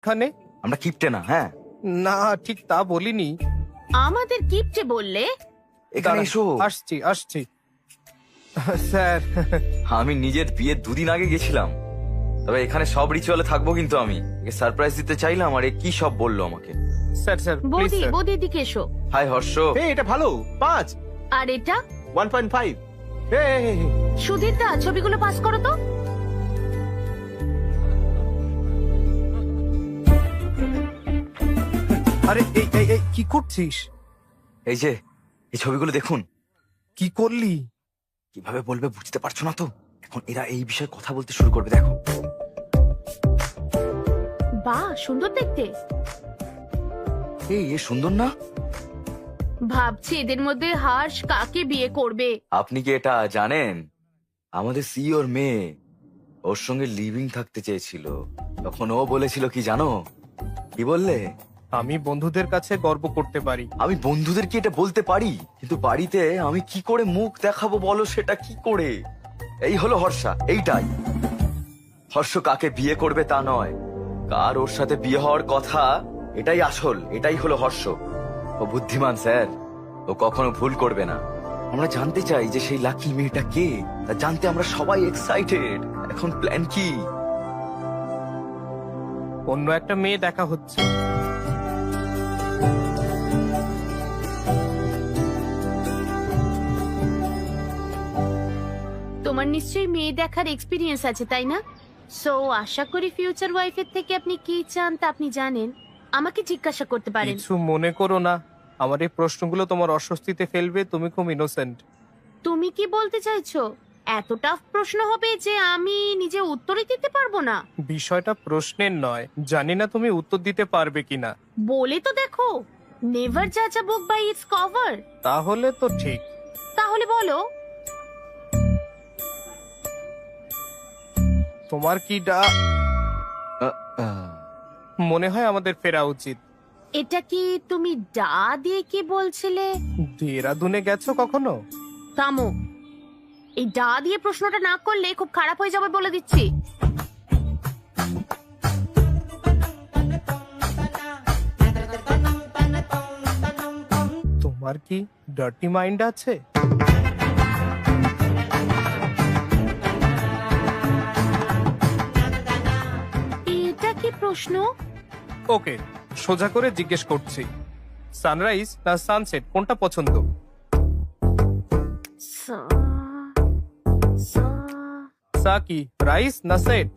এখানে? আমরা কিপটে না। হ্যাঁ, না, ঠিক তা বলিনি। আমাদের কিপটে বললে? এখানে এসো। আসছি আসছি স্যার। আমি নিজের বিয়ের দুদিন আগে গেছিলাম, তবে এখানে সব রিচুয়ালে থাকবো, কিন্তু আমি একে সারপ্রাইজ দিতে চাইলাম আর এ কি সব বললো আমাকে। স্যার স্যার প্লিজ বৌদি স্যার। বৌদি দিকে এসো। হাই হর্ষ। এটা ভালো 5 আর এটা 1.5। সুধীর দা, ছবিগুলো পাস করো তো। আরে এই এই এই কি করছিস? এই যে এই ছবিগুলো দেখুন। কি করলি? কিভাবে বলবে বুঝতে পারছো না তো? এখন এরা এই বিষয়ে কথা বলতে শুরু করবে, দেখো। বাহ, সুন্দর দেখতে। এই এ সুন্দর না? ভাবছি এদের মধ্যে হর্ষ কাকে বিয়ে করবে। আপনি কি এটা জানেন? আমাদের সিইওর মেয়ে ওর সঙ্গে লিভিং থাকতে চেয়েছিল, তখন ও বলেছিল কি জানো? কি বললে? আমি বন্ধুদের কাছে গর্ব করতে পারি। আমি বন্ধুদেরকে এটা বলতে পারি, কিন্তু বাড়িতে আমি কি করে মুখ দেখাবো বলো, সেটা কি করে? এই হলো হর্ষা, এইটাই। হর্ষ কাকে বিয়ে করবে তা নয়, কার ওর সাথে বিয়ে হওয়ার কথা, এটাই আসল, এটাই হলো হর্ষ। ও বুদ্ধিমান স্যার, ও কখনো ভুল করবে না। আমরা জানতে চাই যে সেই লাকি মেয়েটা কে, তা জানতে আমরা সবাই এক্সাইটেড। এখন প্ল্যান কি? অন্য একটা মেয়ে দেখা হচ্ছে। তোমার নিশ্চয়ই মেয়ে দেখার এক্সপিরিয়েন্স আছে, তাই না? সো আশা করি ফিউচার ওয়াইফের থেকে আপনি কি চান তা আপনি জানেন। আমাকে জিজ্ঞাসা করতে পারেন। কিছু মনে করো না, আমার এই প্রশ্নগুলো তোমার অস্বস্তিতে ফেলবে। তুমি খুব ইনোসেন্ট। তুমি কি বলতে চাইছো? এত টাফ প্রশ্ন হবে যে আমি নিজে উত্তরই দিতে পারবো না? বিষয়টা প্রশ্নের নয়, জানি না তুমি উত্তর দিতে পারবে কিনা। বলে তো দেখো, নেভার জাজ আ বুক বাই ইটস কভার। তাহলে তো ঠিক। তাহলে বলো। তোমার কি মনে হয় আমাদের ফেরা উচিত? এটা কি তুমি ডা দিয়ে কি বলছিলে? দেরাদুনে গেছো কখনো? থামো, এই ডা দিয়ে প্রশ্নটা না করলে খুব খারাপ হয়ে যাবে বলে দিচ্ছি। তোমার কি ডার্টি মাইন্ড আছে? এটা কি প্রশ্ন? ওকে, সোজা করে জিজ্ঞেস করছি, সানরাইজ না সানসেট কোনটা পছন্দ? সা কি রাইস না সেট?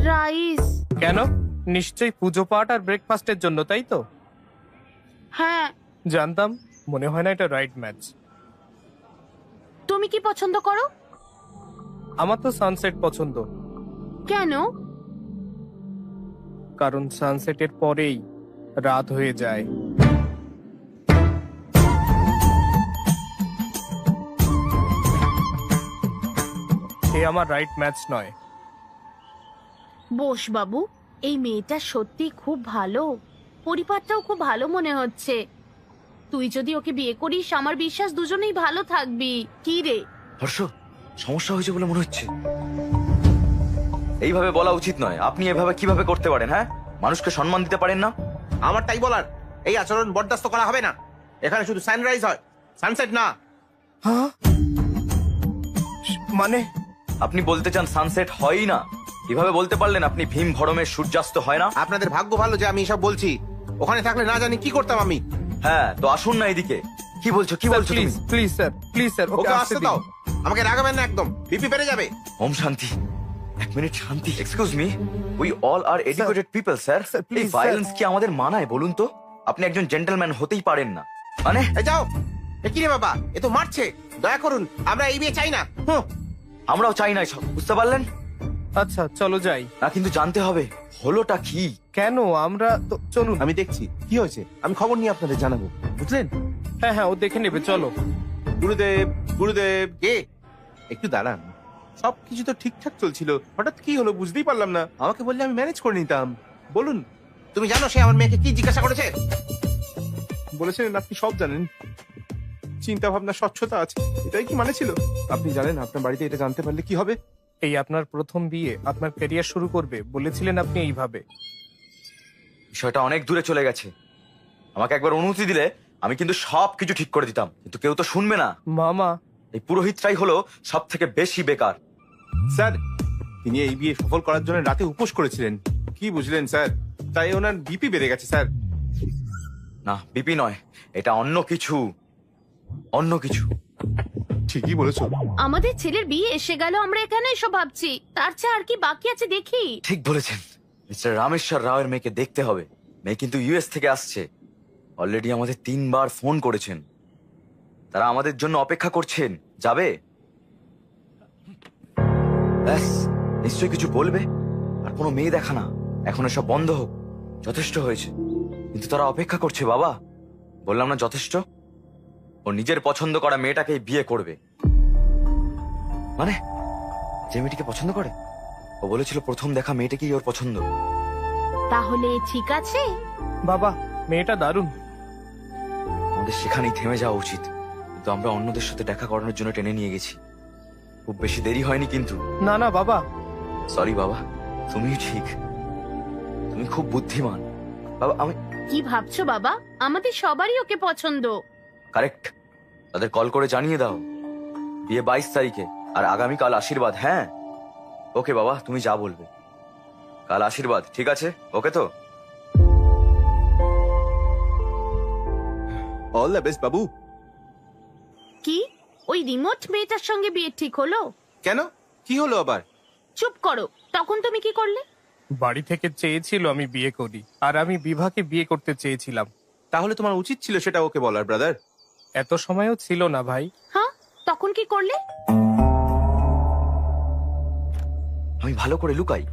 রাইস। কেন? নিশ্চয়ই পুজো পাঠ আর ব্রেকফাস্টের জন্য, তাই তো? হ্যাঁ। জানতাম, মনে হয় না এটা রাইট ম্যাচ। তুমি কি পছন্দ করো? আমার তো সানসেট পছন্দ। কেন? কারণ সানসেটের পরেই রাত হয়ে যায়। এ আমার রাইট ম্যাচ নয়। বোস বাবু, এই মেয়েটা সত্যি খুব ভালো, পরিবারটাও খুব ভালো মনে হচ্ছে। তুই যদি ওকে বিয়ে করিস, আমার বিশ্বাস দুজনেই ভালো থাকবি। কি রে হর্ষ, সমস্যা হয়েছে বলে মনে হচ্ছে। এইভাবে বলা উচিত নয়। আপনি এভাবে কিভাবে করতে পারেন? হ্যাঁ, মানুষকে সম্মান দিতে পারেন না? আমার তাই বলার, এই আচরণ বরদাস্ত করা হবে না। এখানে শুধু সানরাইজ হয়, সানসেট না। হ্যাঁ? মানে আপনি বলতে চান সানসেট হয়ই না? কিভাবে বলতে পারলেন আপনি? ভীম ভরমের সূর্যাস্ত হয় না? আপনাদের ভাগ্য ভালো যে আমি এসব বলছি, ওখানে থাকলে না জানি কি করতাম আমি। হ্যাঁ, তো আসুন না এদিকে। কি বলছো, কি বলছো তুমি? Please please sir, please sir, okay আসতে দাও, আমাকে রাগাবেন না একদম, বিপি বেড়ে যাবে। ওম শান্তি। এক মিনিট শান্তি। Excuse me, we all are educated people sir. Sir, please, এই ভায়োলেন্স কি আমাদের মানায় বলুন তো? আপনি একজন জেন্টলম্যান হতেই পারেন না মানে? এই যাও। এ কি রে বাবা, এ তো মারছে। দয়া করুন, আমরা এই বিয়ে চাই না। আমরাও চাই না এসব, বুঝতে পারলেন? আচ্ছা চলো যাই। না, কিন্তু জানতে হবে হলোটা কি। কেন? আমরা তো চলুন। আমি দেখছি কি হয়েছে, আমি খবর নিয়ে আপনাদের জানাবো, বুঝলেন? হ্যাঁ হ্যাঁ, ও দেখে নেবে, চলো। গুরুদেব, গুরুদেব। কে? একটু দাঁড়ান, সবকিছু তো ঠিকঠাক চলছিল, হঠাৎ কি হলো বুঝতেই পারলাম না। আমাকে বললে আমি ম্যানেজ করে নিতাম। বলুন। তুমি জানো সে আমার মেয়েকে কি জিজ্ঞাসা করেছে? বলেছিলেন আপনি সব জানেন, চিন্তা ভাবনা স্বচ্ছতা আছে, এটাই কি মানে ছিল? আপনি জানেন আপনার বাড়িতে এটা জানতে পারলে কি হবে? এই আপনার প্রথম বিয়ে, আপনার ক্যারিয়ার শুরু করবে, বলেছিলেন আপনি এইভাবে। বিষয়টা অনেক দূরে চলে গেছে। আমাকে একবার অনুমতি দিলে আমি কিন্তু সবকিছু ঠিক করে দিতাম, কিন্তু কেউ তো শুনবে না। মামা, এই পুরোহিতটাই হলো সব থেকে বেশি বেকার। স্যার, তিনি এই বিয়ে সফল করার জন্য রাতে উপোস করেছিলেন। কি বুঝলেন স্যার? তাই ওনার বিপি বেড়ে গেছে স্যার। না, বিপি নয়, এটা অন্য কিছু, অন্য কিছু। ঠিকই বলেছো। আমাদের ছেলের বিয়ে এসে গেল, আমরা এখানে এসব ভাবছি, তার চেয়ে আর কি বাকি আছে দেখি। ঠিক বলেছেন। মিস্টার রামেশ্বর রাওয়ের মেয়েকে দেখতে হবে। মেয়ে কিন্তু ইউএস থেকে আসছে। অলরেডি আমাদের 3 বার ফোন করেছেন। তারা আমাদের জন্য অপেক্ষা করছেন। যাবে? ব্যাস, নিশ্চয়ই কিছু বলবে। আর কোনো মেয়ে দেখা না, এখন এসব বন্ধ হোক। যথেষ্ট হয়েছে। কিন্তু তারা অপেক্ষা করছে বাবা। বললাম না যথেষ্ট? ও নিজের পছন্দ করা মেয়েটাকেই বিয়ে করবে। মানে যে মেয়েটিকে পছন্দ করে? ও বলেছিল প্রথম দেখা মেয়েটাকেই ওর পছন্দ। তাহলে ঠিক আছে। বাবা, মেয়েটা দারুণ। আমাদের সেখানেই থেমে যাওয়া উচিত, কিন্তু আমরা অন্যদের সাথে দেখা করানোর জন্য টেনে নিয়ে গেছি। খুব বেশি দেরি হয়নি কিন্তু। না না বাবা। সরি বাবা, তুমি ঠিক, তুমি খুব বুদ্ধিমান বাবা। আমি কি ভাবছো বাবা? আমাদের সবারই ওকে পছন্দ। কারেক্ট। তাদের কল করে জানিয়ে দাও বিয়ে 22 তারিখে, আর আগামীকাল আশীর্বাদ। হ্যাঁ ওকে বাবা, তুমি যা বলবে। কাল আশীর্বাদ, ঠিক আছে? ওকে তো? অল দ্য বেস্ট বাবু। কি ওই রিমোট মেয়েটার সঙ্গে বিয়ে ঠিক হলো? কেন, কি হলো আবার? চুপ করো। তখন তুমি কি করলে? বাড়ি থেকে চেয়েছিল আমি বিয়ে করি, আর আমি বিভাকে বিয়ে করতে চেয়েছিলাম। তাহলে তোমার উচিত ছিল সেটা ওকে বলার, ব্রাদার। এত সময়ও ছিল না ভাই। হ্যাঁ, তখন কি করলে? আমি ভালো করে লুকাই।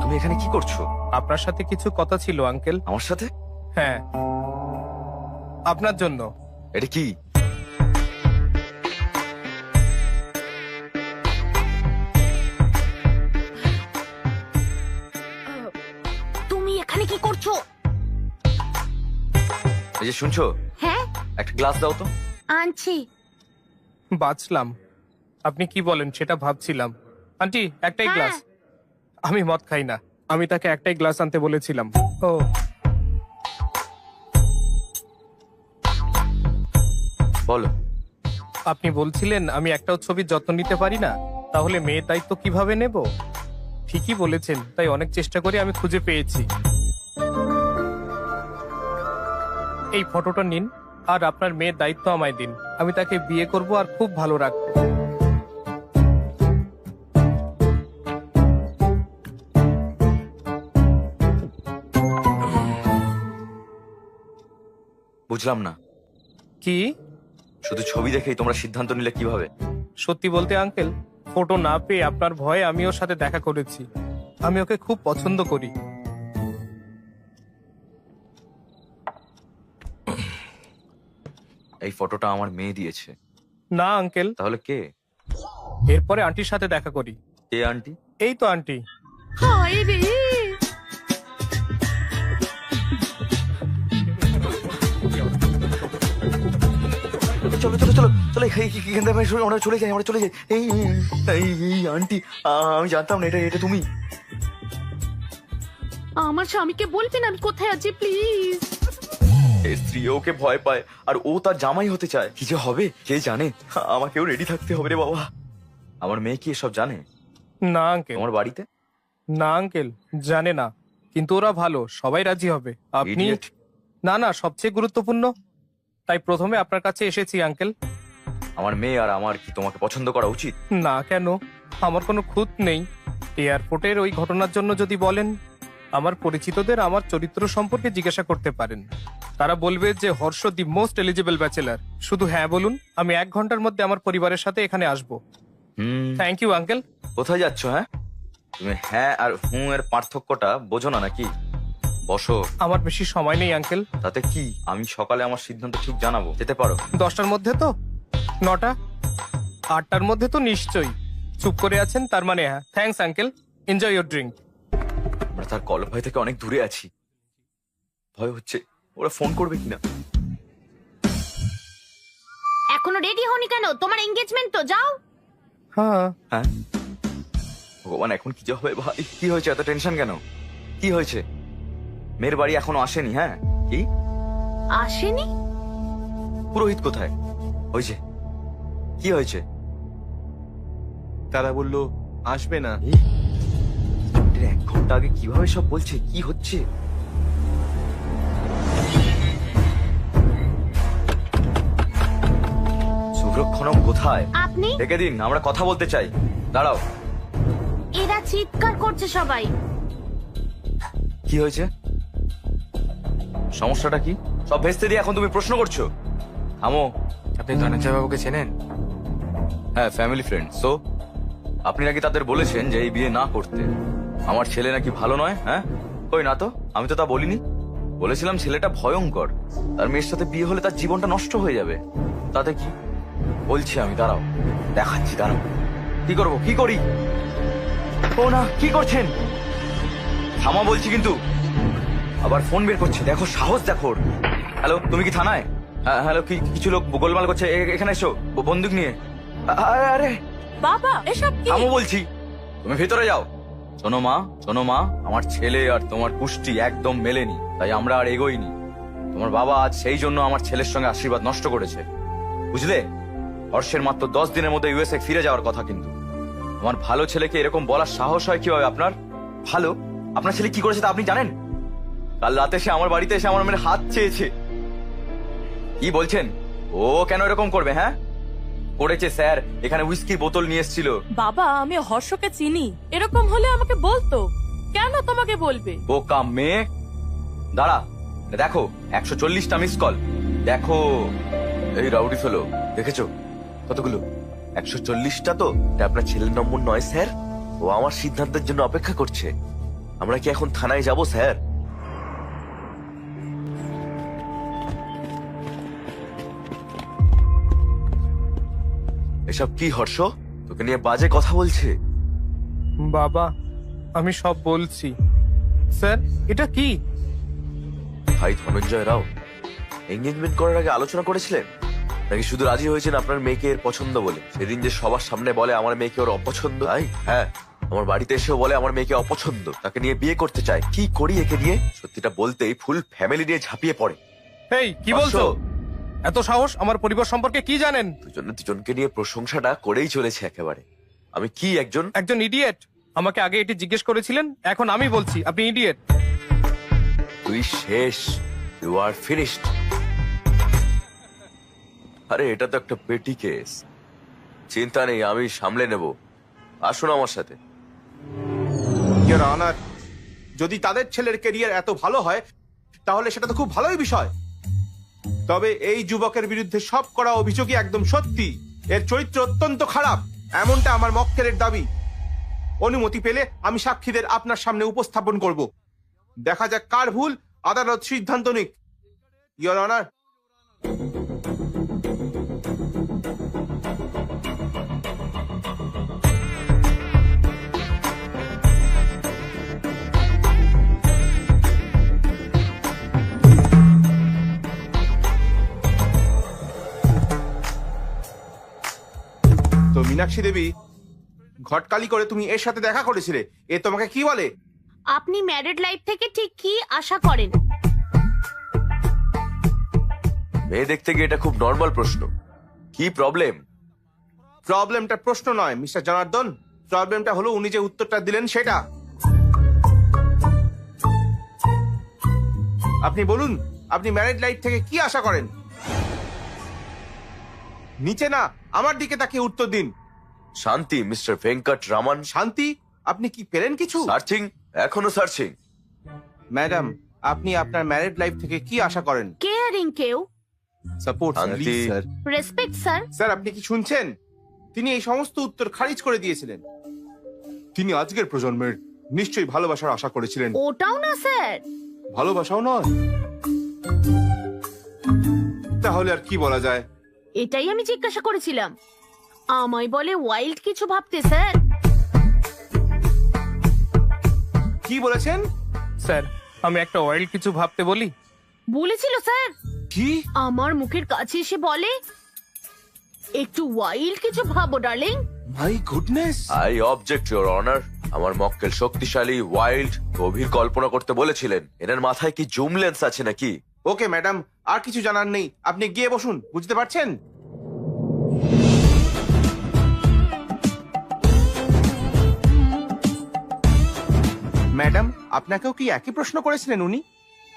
তুমি এখানে কি করছো? আপনার সাথে কিছু কথা ছিল আঙ্কেল। আমার সাথে? হ্যাঁ, আপনার জন্য। এটা কি? তুমি এখানে কি করছো? এই যে শুনছো, হ্যাঁ, একটা গ্লাস দাও তো। আনছি। বাঁচলাম। আপনি কি বলেন সেটা ভাবছিলাম। আন্টি, একটাই হ্যাঁ। গ্লাস। আমি মদ খাই না, আমি তাকে একটাই গ্লাস আনতে বলেছিলাম। ও, বলো। আপনি বলছিলেন আমি একটাও ছবির যত্ন নিতে পারি না, তাহলে মেয়ের দায়িত্ব কিভাবে নেব? ঠিকই বলেছেন, তাই অনেক চেষ্টা করে আমি খুঁজে পেয়েছি। এই ফটোটা নিন, আর আপনার মেয়ের দায়িত্ব আমায় দিন। আমি তাকে বিয়ে করব আর খুব ভালো রাখবো। বুঝলাম না। কি? শুধু ছবি দেখেই তোমরা সিদ্ধান্ত নিলে কিভাবে? সত্যি বলতে আঙ্কেল, ফটো না পেয়ে আপনার ভয়ে আমি ওর সাথে দেখা করেছি। আমি ওকে খুব পছন্দ করি। এই ফটোটা আমার মেয়ে দিয়েছে। না আঙ্কেল, তাহলে কে? এরপরে আন্টির সাথে দেখা করি। কে আন্টি? এই তো আন্টি। হায় রে! চলো চলো চলো চলো, এখান থেকে আমরা চলে যাই, আমরা চলে যাই। এই এই আন্টি, আমি জানতাম না এটা এটা তুমি। আমার স্বামীকে বলবেন আমি কোথায় আছি প্লিজ। এর স্ত্রী ওকে ভয় পায়, আর ও তার জামাই হতে চায়। কি যে হবে কে জানে। আমাকেও রেডি থাকতে হবে রে বাবা। আমার মেয়ে কি এসব জানে? না আঙ্কেল। তোমার বাড়িতে? না আঙ্কেল, জানে না, কিন্তু ওরা ভালো, সবাই রাজি হবে। আপনি Idiot. না না, সবচেয়ে গুরুত্বপূর্ণ, তাই প্রথমে আপনার কাছে এসেছি আঙ্কেল। আমার মেয়ে আর আমার কি তোমাকে পছন্দ করা উচিত? না কেন, আমার কোনো খুঁত নেই। এয়ারপোর্টের ওই ঘটনার জন্য যদি বলেন, আমার পরিচিতদের আমার চরিত্র সম্পর্কে জিজ্ঞাসা করতে পারেন। তারা বলবে যে Harsh the most eligible bachelor. শুধু হ্যাঁ বলুন, আমি 1 ঘন্টার মধ্যে আমার পরিবারের সাথে এখানে আসবো। Thank you uncle. কোথায় যাচ্ছ? হ্যাঁ, তুমি হ্যাঁ আর হুঁ এর পার্থক্যটা বোঝো না নাকি? বসো। আমার বেশি সময় নেই আঙ্কেল। তাতে কি, আমি সকালে আমার সিদ্ধান্ত ঠিক জানাবো। যেতে পারো। 10টার মধ্যে তো? 9টা? 8টার মধ্যে তো নিশ্চয়ই। চুপ করে আছেন, তার মানে হ্যাঁ। Thanks uncle, enjoy your drink. আমরা তার কল ভয় থেকে অনেক দূরে আছি। ভয় হচ্ছে ওরা ফোন করবে কিনা। এখনো রেডি হওনি কেন? তোমার এঙ্গেজমেন্ট তো, যাও। হ্যাঁ, হ্যাঁ, ও ভগবান, এখন কি যে হবে ভাই? কি হয়েছে, এত টেনশন কেন? কি হয়েছে? মেয়ের বাড়ি এখনো আসেনি? হ্যাঁ, কি আসেনি? পুরোহিত কোথায়? হয়েছে কি হয়েছে? তারা বলল আসবে না। এর 1 ঘন্টা আগে কিভাবে সব বলছে? কি হচ্ছে? সুব্রক্ষণম কোথায়? আপনি? ডেকে দিন, আমরা কথা বলতে চাই। দাঁড়াও। এরা চিৎকার করছে সবাই। কি হয়েছে? সমস্যাটা কি? সব ভেস্তে দিয়ে এখন তুমি প্রশ্ন করছো? থামো। আপনি ধনঞ্জয় বাবুকে চেনেন? হ্যাঁ, ফ্যামিলি ফ্রেন্ড। সো আপনি নাকি তাদের বলেছেন যে এই বিয়ে না করতে? আমার ছেলে নাকি ভালো নয়? হ্যাঁ, কই না তো, আমি তো তা বলিনি। বলেছিলাম ছেলেটা ভয়ঙ্কর, তার মেয়ের সাথে বিয়ে হলে তার জীবনটা নষ্ট হয়ে যাবে। তাতে কি বলছি আমি? দাঁড়াও, দেখাচ্ছি, দাঁড়াও। কি করবো? কি করি? ও না, কি করছেন? থামা বলছি কিন্তু। আবার ফোন বের করছে, দেখো সাহস দেখো ওর। হ্যালো, তুমি কি থানায়? হ্যাঁ, হ্যালো, কিছু লোক গোলমাল করছে, এখানে এসো বন্দুক নিয়ে। আরে আরে বাবা, এসব কি? থামো বলছি, তুমি ভেতরে যাও। শোনো মা, আমার ছেলে আর তোমার কুষ্টি একদম মেলেনি, তাই আমরা আর এগোইনি। তোমার বাবা আজ সেই জন্য আমার ছেলের সঙ্গে আশীর্বাদ নষ্ট করেছে, বুঝলে? হর্ষের মাত্র 10 দিনের মধ্যে ইউএসএ ফিরে যাওয়ার কথা, কিন্তু আমার ভালো ছেলেকে এরকম বলার সাহস হয় কিভাবে আপনার? ভালো, আপনার ছেলে কি করেছে তা আপনি জানেন? কাল রাতে সে আমার বাড়িতে এসে আমার মেয়ের হাত চেয়েছে। কি বলছেন? ও কেন এরকম করবে? হ্যাঁ, করেছে স্যার, এখানে উইস্কির বোতল নিয়ে এসেছিল। বাবা, আমি হর্ষকে চিনি, এরকম হলে আমাকে বলতো। কেন তোমাকে বলবে? বোকা মেয়ে। দাঁড়া, দেখো 140টা মিস কল। দেখো, এই রাউডি ফেলো, দেখেছো কতগুলো? 140টা। তো এটা আপনার ছেলের নম্বর নয় স্যার, ও আমার সিদ্ধান্তের জন্য অপেক্ষা করছে। আমরা কি এখন থানায় যাব স্যার? এসব কি হর্ষ? তোকে নিয়ে বাজে কথা বলছে। বাবা, আমি সব বলছি। স্যার, এটা কি? ভাই ধনঞ্জয় রাও, এঙ্গেজমেন্ট করার আগে আলোচনা করেছিলেন নাকি শুধু রাজি হয়েছেন আপনার মেয়েকে এর পছন্দ বলে? সেদিন যে সবার সামনে বলে আমার মেয়েকে ওর অপছন্দ, তাই? হ্যাঁ, আমার বাড়িতে এসেও বলে আমার মেয়েকে অপছন্দ, তাকে নিয়ে বিয়ে করতে চায়। কি করি একে নিয়ে? সত্যিটা বলতেই ফুল ফ্যামিলি নিয়ে ঝাঁপিয়ে পড়ে। এই কি বলছো? এত সাহস? আমার পরিবার সম্পর্কে কি জানেন? দুজনকে নিয়ে প্রশংসাটা করেই চলেছে একেবারে। আমি কি একজন ইডিয়েট? আমাকে আগে এটি জিজ্ঞেস করেছিলেন, এখন আমি বলছি আপনি ইডিয়েট। তুই শেষ, ইউ আর ফিনিশড। আরে এটা তো একটা পেটি কেস, চিন্তা নেই, আমি সামলে নেব। আসুন আমার সাথে। ইওর অনার, যদি তাদের ছেলের ক্যারিয়ার এত ভালো হয় তাহলে সেটা তো খুব ভালোই বিষয়। তবে এই যুবকের বিরুদ্ধে সব করা অভিযোগই একদম সত্যি। এর চরিত্র অত্যন্ত খারাপ, এমনটা আমার মক্কেলের দাবি। অনুমতি পেলে আমি সাক্ষীদের আপনার সামনে উপস্থাপন করব। দেখা যাক কার ভুল, আদালত সিদ্ধান্ত নিক। Your honour. তো মীনাক্ষী দেবী, ঘটকালি করে তুমি এর সাথে দেখা করেছিলে, এ তোমাকে কি বলে? আপনি ম্যারিড লাইফ থেকে ঠিক কি আশা করেন? মেয়ে দেখতে গিয়ে এটা খুব নর্মাল প্রশ্ন। কি প্রবলেম? প্রবলেমটা প্রশ্ন নয় মিস্টার জনার্দন, প্রবলেমটা হলো উনি যে উত্তরটা দিলেন সেটা। আপনি বলুন, আপনি ম্যারিড লাইফ থেকে কি আশা করেন? নিচে না, আমার দিকে তাকিয়ে উত্তর দিন। শান্তি, মিস্টার ভেঙ্কট রামান। শান্তি? আপনি কি পেলেন কিছু? সার্চিং, এখনো সার্চিং। ম্যাডাম, আপনি আপনার ম্যারিড লাইফ থেকে কি আশা করেন? কেয়ারিং কেউ, সাপোর্ট শান্তি। স্যার। Respect sir. স্যার, আপনি কি শুনছেন? তিনি এই সমস্ত উত্তর খারিজ করে দিয়েছিলেন। তিনি আজকের প্রজন্মের নিশ্চয়ই ভালোবাসার আশা করেছিলেন। ওটাও না স্যার। ভালোবাসাও নয়? তাহলে আর কি বলা যায়? এটাই আমি জিজ্ঞাসা করেছিলাম। আমায় বলে ওয়াইল্ড কিছু ভাবতে স্যার। কি বলেছেন? স্যার, আমি একটা অয়েল কিছু ভাবতে বলি। বলেছিল স্যার। কি? আমার মুখের কাছে এসে বলে একটু ওয়াইল্ড কিছু ভাবো darling. My goodness. I object your honour. আমার মক্কেল শক্তিশালী, ওয়াইল্ড, গভীর কল্পনা করতে বলেছিলেন। এনার মাথায় কি জুম লেন্স আছে নাকি? ওকে ম্যাডাম, আর কিছু জানার নেই, আপনি গিয়ে বসুন, বুঝতে পারছেন? ম্যাডাম, আপনাকেও কি একই প্রশ্ন করেছিলেন উনি?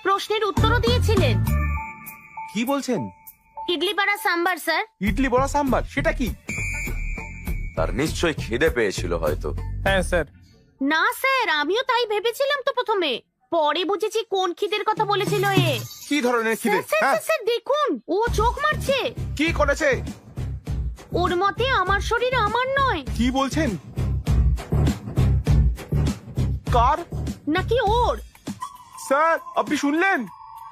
প্রশ্নের উত্তরও দিয়েছিলেন। কি বলছেন? ইডলি পাড়া সাম্বার স্যার। ইডলি বড়া সাম্বার, সেটা কি? তার নিশ্চয়ই খিদে পেয়েছিল হয়তো। হ্যাঁ স্যার। না স্যার, আমিও তাই ভেবেছিলাম তো প্রথমে, পরে বুঝেছি কোন খিদের কথা বলেছিল এ। কি ধরনের খিদে? স্যার স্যার হ্যাঁ, স্যার, স্যার দেখুন, ও চোখ মারছে। কি করেছে? ওর মতে আমার শরীর আমার নয়। কি বলছেন? কার? নাকি ওর। স্যার, আপনি শুনলেন?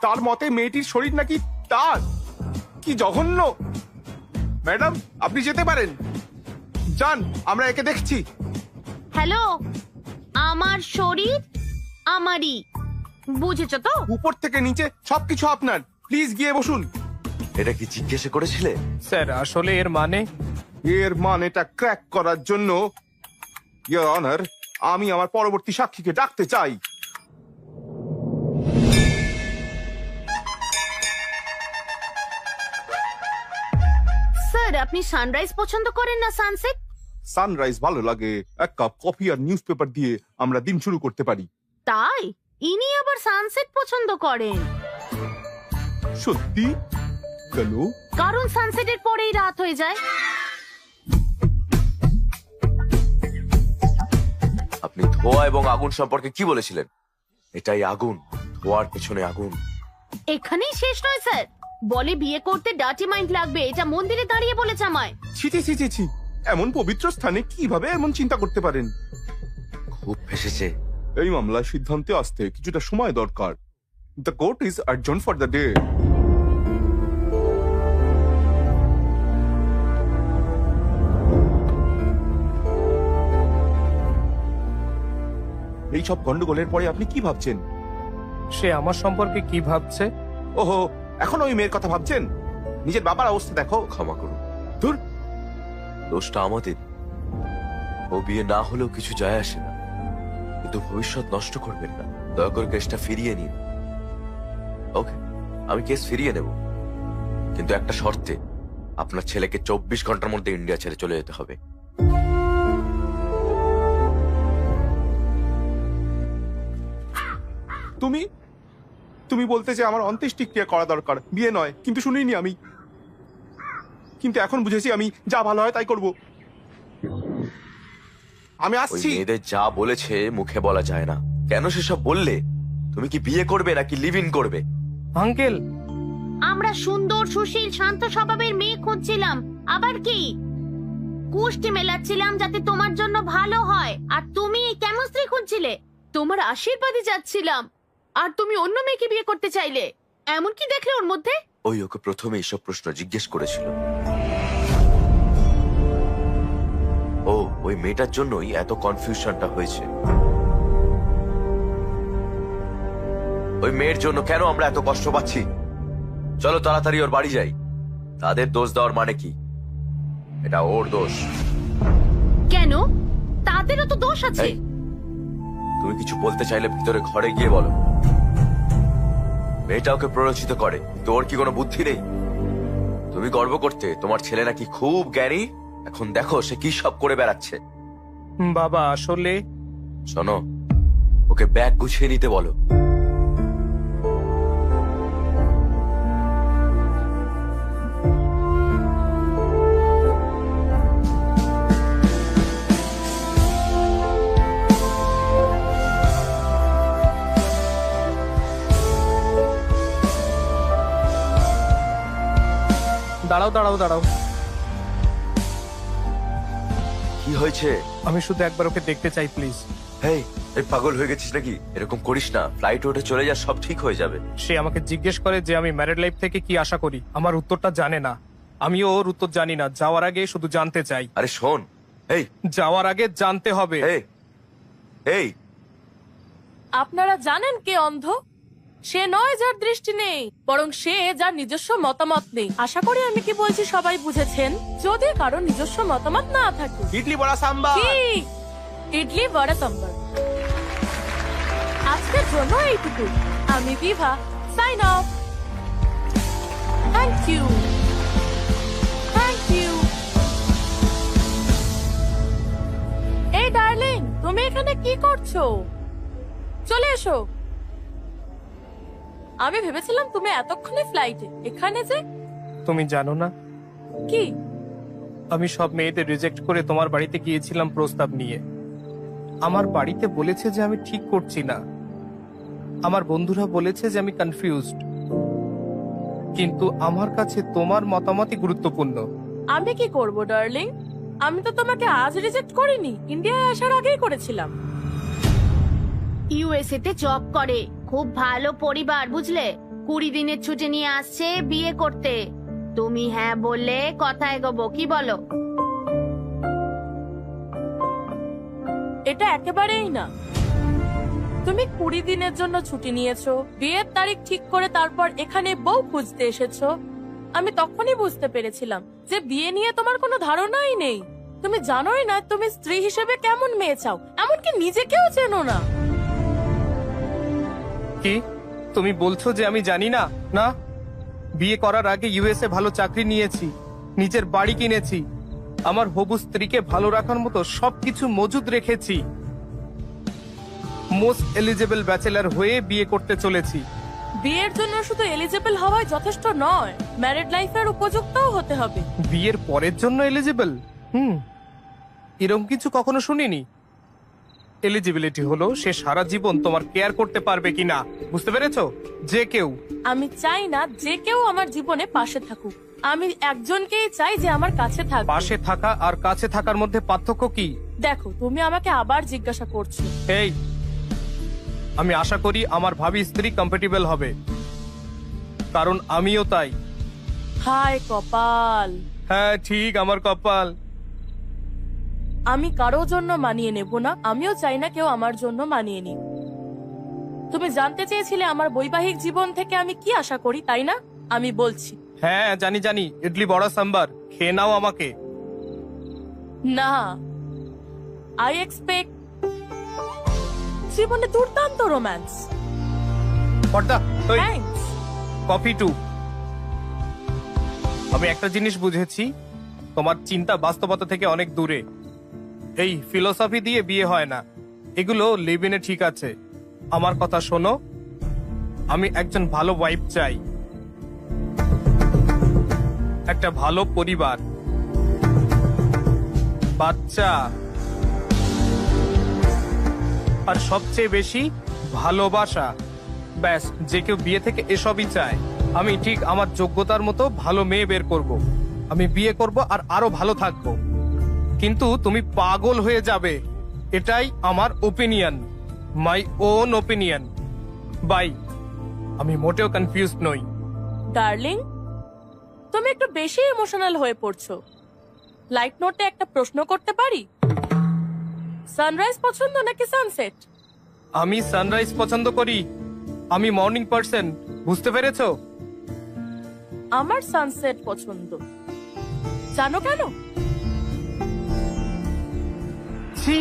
তার মতে মেয়েটির শরীর নাকি তার। কি জঘন্য! ম্যাডাম, আপনি যেতে পারেন, যান, আমরা একে দেখছি। হ্যালো, আমার শরীর আমারই, বুঝেছো তো? উপর থেকে নিচে সবকিছু আপনার। প্লিজ গিয়ে বসুন। এটা কি জিজ্ঞেস করেছিলে? স্যার আসলে এর মানে, এর মানেটা ক্র্যাক করার জন্য ইওর অনার, আমি আমার পরবর্তী সাক্ষীকে ডাকতে চাই। স্যার, আপনি সানরাইজ পছন্দ করেন না সানসেট? সানরাইজ ভালো লাগে, এক কাপ কফি আর নিউজ পেপার দিয়ে আমরা দিন শুরু করতে পারি। তাই ইনি আবার সানসেট পছন্দ করেন? সত্যি? কেন? কারণ সানসেটের পরেই রাত হয়ে যায়। আপনি ধোঁয়া এবং আগুন সম্পর্কে কি বলেছিলেন? এটাই আগুন, ধোঁয়ার পেছনে আগুন। এখানেই শেষ নয় স্যার, বলে বিয়ে করতে ডার্টি মাইন্ড লাগবে, এটা মন্দিরে দাঁড়িয়ে বলেছে আমায়। ছি ছি ছি ছি ছি, এমন পবিত্র স্থানে কিভাবে এমন চিন্তা করতে পারেন? খুব ফেসেছে। এই মামলার সিদ্ধান্তে আসতে কিছুটা সময় দরকার। দ্য কোর্ট ইজ আর্জন ফর দ্য ডে। এই সব গন্ডগোলের পরে আপনি কি ভাবছেন? সে আমার সম্পর্কে কি ভাবছে? ওহো, এখন ওই মেয়ের কথা ভাবছেন? নিজের বাবার অবস্থা দেখো। ক্ষমা করুন, ধুর, দোষটা আমাদের। ও বিয়ে না হলেও কিছু যায় আসে না, কিন্তু ভবিষ্যৎ নষ্ট করবেন না। দয়া করে কেসটা ফিরিয়ে নিন। ওকে, আমি কেস ফিরিয়ে নেব, কিন্তু একটা শর্তে। আপনার ছেলেকে 24 ঘন্টার মধ্যে ইন্ডিয়া ছেড়ে চলে যেতে হবে। তুমি তুমি বলতে যে আমার অন্ত্যেষ্টিক্রিয়া করা দরকার, বিয়ে নয়। কিন্তু শুনিনি আমি, কিন্তু এখন বুঝেছি আমি যা ভালো হয় তাই করব। আমি ওই আসছি। মেয়েদের যা বলেছে মুখে বলা যায় না। কেন সেসব বললে? তুমি কি বিয়ে করবে নাকি লিভ ইন করবে? আঙ্কেল, আমরা সুন্দর, সুশীল, শান্ত স্বভাবের মেয়ে খুঁজছিলাম। আবার কি কুষ্টি মেলাচ্ছিলাম যাতে তোমার জন্য ভালো হয়, আর তুমি কেমন স্ত্রী খুঁজছিলে? তোমার আশীর্বাদই যাচ্ছিলাম, আর তুমি অন্য মেয়েকে বিয়ে করতে চাইলে। এমন কি দেখলে ওর মধ্যে? ওই ওকে প্রথমে এইসব প্রশ্ন জিজ্ঞেস করেছিল। ও ওই মেয়েটার জন্যই এত কনফিউশনটা হয়েছে। ওই মেয়ের জন্য কেন আমরা এত কষ্ট পাচ্ছি? চলো তাড়াতাড়ি ওর বাড়ি যাই। তাদের দোষ দেওয়ার মানে কি? এটা ওর দোষ। কেন? তাদেরও তো দোষ আছে। এই, তুমি কিছু বলতে চাইলে ভিতরে ঘরে গিয়ে বলো। মেয়েটা ওকে প্ররোচিত করে, তোর কি কোনো বুদ্ধি নেই? তুমি গর্ব করতে তোমার ছেলে নাকি খুব জ্ঞানী, এখন দেখো সে কি সব করে বেড়াচ্ছে। বাবা আসলে শোনো, ওকে ব্যাগ গুছিয়ে নিতে বলো। দাঁড়াও দাঁড়াও দাঁড়াও, কি হয়েছে? আমি শুধু একবার ওকে দেখতে চাই প্লিজ। হেই, এই পাগল হয়ে গেছিস নাকি? এরকম করিস না, ফ্লাইট উঠে চলে যা, সব ঠিক হয়ে যাবে। সে আমাকে জিজ্ঞেস করে যে আমি ম্যারিড লাইফ থেকে কি আশা করি। আমার উত্তরটা জানে না, আমিও ওর উত্তর জানি না। যাওয়ার আগে শুধু জানতে চাই। আরে শোন, এই যাওয়ার আগে জানতে হবে। এই এই আপনারা জানেন কে অন্ধ? সে নয় যার দৃষ্টি নেই, বরং সে যার নিজস্ব মতামত নেই। আশা করি আমি কি বলছি সবাই বুঝেছেন। যদি কারো নিজস্ব মতামত না থাকে। ইডলি বড়া সাম্বার। কি? ইডলি বড়া সাম্বার। আজকের জন্য এইটুকু। আমি Bibha, sign off. Thank you, thank you. এই ডার্লিং, তুমি এখানে কি করছো? চলে এসো। আমি ভেবেছিলাম তুমি এতক্ষণে ফ্লাইটে, এখানে যে। তুমি জানো না, কি? আমি সব মেয়েদের রিজেক্ট করে তোমার বাড়িতে গিয়েছিলাম প্রস্তাব নিয়ে। আমার বাড়িতে বলেছে যে আমি ঠিক করছি না, আমার বন্ধুরা বলেছে যে আমি কনফিউজড, কিন্তু আমার কাছে তোমার মতামতই গুরুত্বপূর্ণ। আমি কি করব ডার্লিং? আমি তো তোমাকে আজ রিজেক্ট করিনি, ইন্ডিয়ায় আসার আগেই করেছিলাম। ইউএসএ তে জব করে, খুব ভালো পরিবার বুঝলে। 20 দিনের ছুটি নিয়ে আসছে বিয়ে করতে। তুমি হ্যাঁ বললে কথা এগোবো, কি বলো? এটা একেবারেই না। তুমি 20 দিনের জন্য ছুটি নিয়েছো, বিয়ের তারিখ ঠিক করে তারপর এখানে বউ খুঁজতে এসেছো। আমি তখনই বুঝতে পেরেছিলাম যে বিয়ে নিয়ে তোমার কোনো ধারণাই নেই। তুমি জানোই না তুমি স্ত্রী হিসেবে কেমন মেয়ে চাও, এমনকি নিজেকেও চেনো না। কি তুমি বলছো যে আমি জানি না? না, বিয়ে করার আগে ইউএসএ ভালো চাকরি নিয়েছি, নিজের বাড়ি কিনেছি, আমার হবু স্ত্রীকে ভালো রাখার মতো সবকিছু মজুদ রেখেছি। মোস্ট এলিজেবল ব্যাচেলার হয়ে বিয়ে করতে চলেছি। বিয়ের জন্য শুধু এলিজিবল হওয়াই যথেষ্ট নয়, ম্যারিড লাইফের উপযুক্তও হতে হবে। বিয়ের পরের জন্য এলিজিবল? এরকম কিছু কখনো শুনিনি। এলিজিবিলিটি হলো সে সারা জীবন তোমার কেয়ার করতে পারবে কিনা, বুঝতে পেরেছো? যে কেউ। আমি চাই না যে কেউ আমার জীবনে পাশে থাকুক, আমি একজনকেই চাই যে আমার কাছে থাকবে। পাশে থাকা আর কাছে থাকার মধ্যে পার্থক্য কি? দেখো, তুমি আমাকে আবার জিজ্ঞাসা করছো। এই, আমি আশা করি আমার ভাবি স্ত্রী কম্পেটিবল হবে, কারণ আমিও তাই। হায় কপাল। হ্যাঁ ঠিক, আমার কপাল। আমি কারো জন্য মানিয়ে নেব না, আমিও চাই না কেউ আমার জন্য মানিয়ে নিক। তুমি জানতে চেয়েছিলে আমার বৈবাহিক জীবন থেকে আমি কি আশা করি, তাই না? আমি বলছি। হ্যাঁ জানি জানি, ইডলি বড়া সাম্বার, খেয়ে নাও আমাকে। না, আই এক্সপেক্ট জীবনে দুর্দান্ত রোম্যান্স। পর্দা, ওই থ্যাঙ্কস। Coffee two. আমি একটা জিনিস বুঝেছি, তোমার চিন্তা বাস্তবতা থেকে অনেক দূরে। এই ফিলোসফি দিয়ে বিয়ে হয় না, এগুলো লিভিনে ঠিক আছে। আমার কথা শোনো, আমি একজন ভালো ওয়াইফ চাই, একটা ভালো পরিবার, বাচ্চা, আর সবচেয়ে বেশি ভালোবাসা। ব্যাস, যে কেউ বিয়ে থেকে এসবই চায়। আমি ঠিক আমার যোগ্যতার মতো ভালো মেয়ে বের করব, আমি বিয়ে করব আর আরো ভালো থাকবো। কিন্তু তুমি পাগল হয়ে যাবে, এটাই আমার opinion, my own opinion. Bye. আমি মোটেও কনফিউজ নই। ডার্লিং, তুমি একটু বেশি ইমোশনাল হয়ে পড়ছো। লাইট নোটে একটা প্রশ্ন করতে পারি? সানরাইজ পছন্দ নাকি সানসেট? আমি সানরাইজ পছন্দ করি, আমি মর্নিং পার্সন, বুঝতে পেরেছো? আমার সানসেট পছন্দ। জানো কেন? ছি,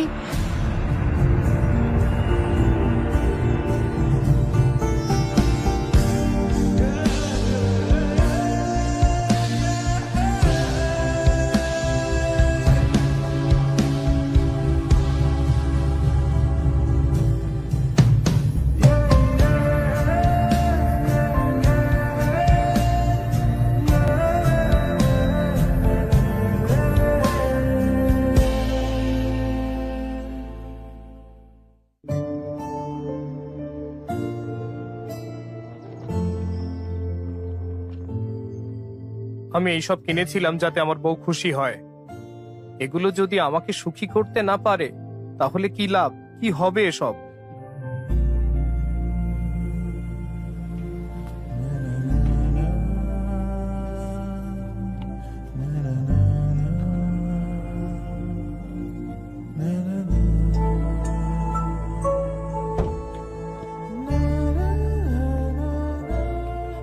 আমি এইসব কিনেছিলাম যাতে আমার বউ খুশি হয়। এগুলো যদি আমাকে সুখী করতে না পারে তাহলে কি লাভ, কি হবে এসব?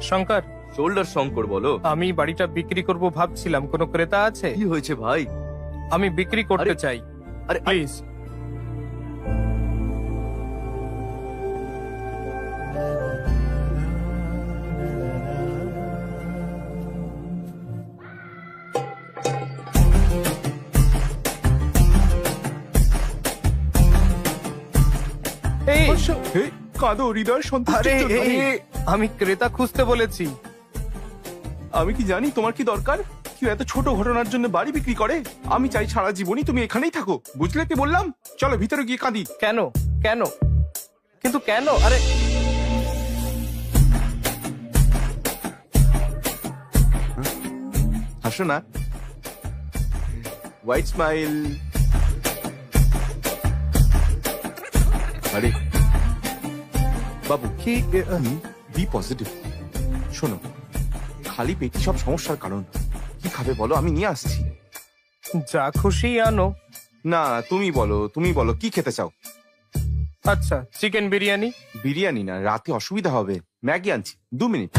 শঙ্কর, শোল্ডার শঙ্কর বলো। আমি বাড়িটা বিক্রি করব ভাবছিলাম, কোনো ক্রেতা আছে? কি হয়েছে ভাই? আমি বিক্রি করতে আরে- চাই, আরে প্লিজ। এই, কাঁদো হৃদয় আরে সন্তুষ্টির জন্য। এই, আমি ক্রেতা খুঁজতে বলেছি। আমি কি জানি তোমার কি দরকার? কেউ এত ছোট ঘটনার জন্য বাড়ি বিক্রি করে? আমি চাই সারা জীবনই তুমি এখানেই থাকো, বুঝলে কি বললাম? চলো ভিতরে গিয়ে কাঁদি। কেন কেন কিন্তু কেন? আরে হাসো না, হোয়াইট স্মাইল। আরে বাবু, কি বি পজিটিভ। শোনো, খালি পেটই সব সমস্যার কারণ। কি খাবে বলো, আমি নিয়ে আসছি। যা খুশি আনো। না, তুমি বলো কি খেতে চাও? আচ্ছা, চিকেন বিরিয়ানি। বিরিয়ানি না, রাতে অসুবিধা হবে। ম্যাগি আনছি, 2 মিনিট।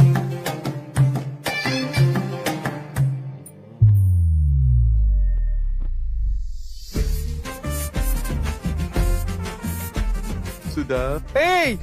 সুধা, এই,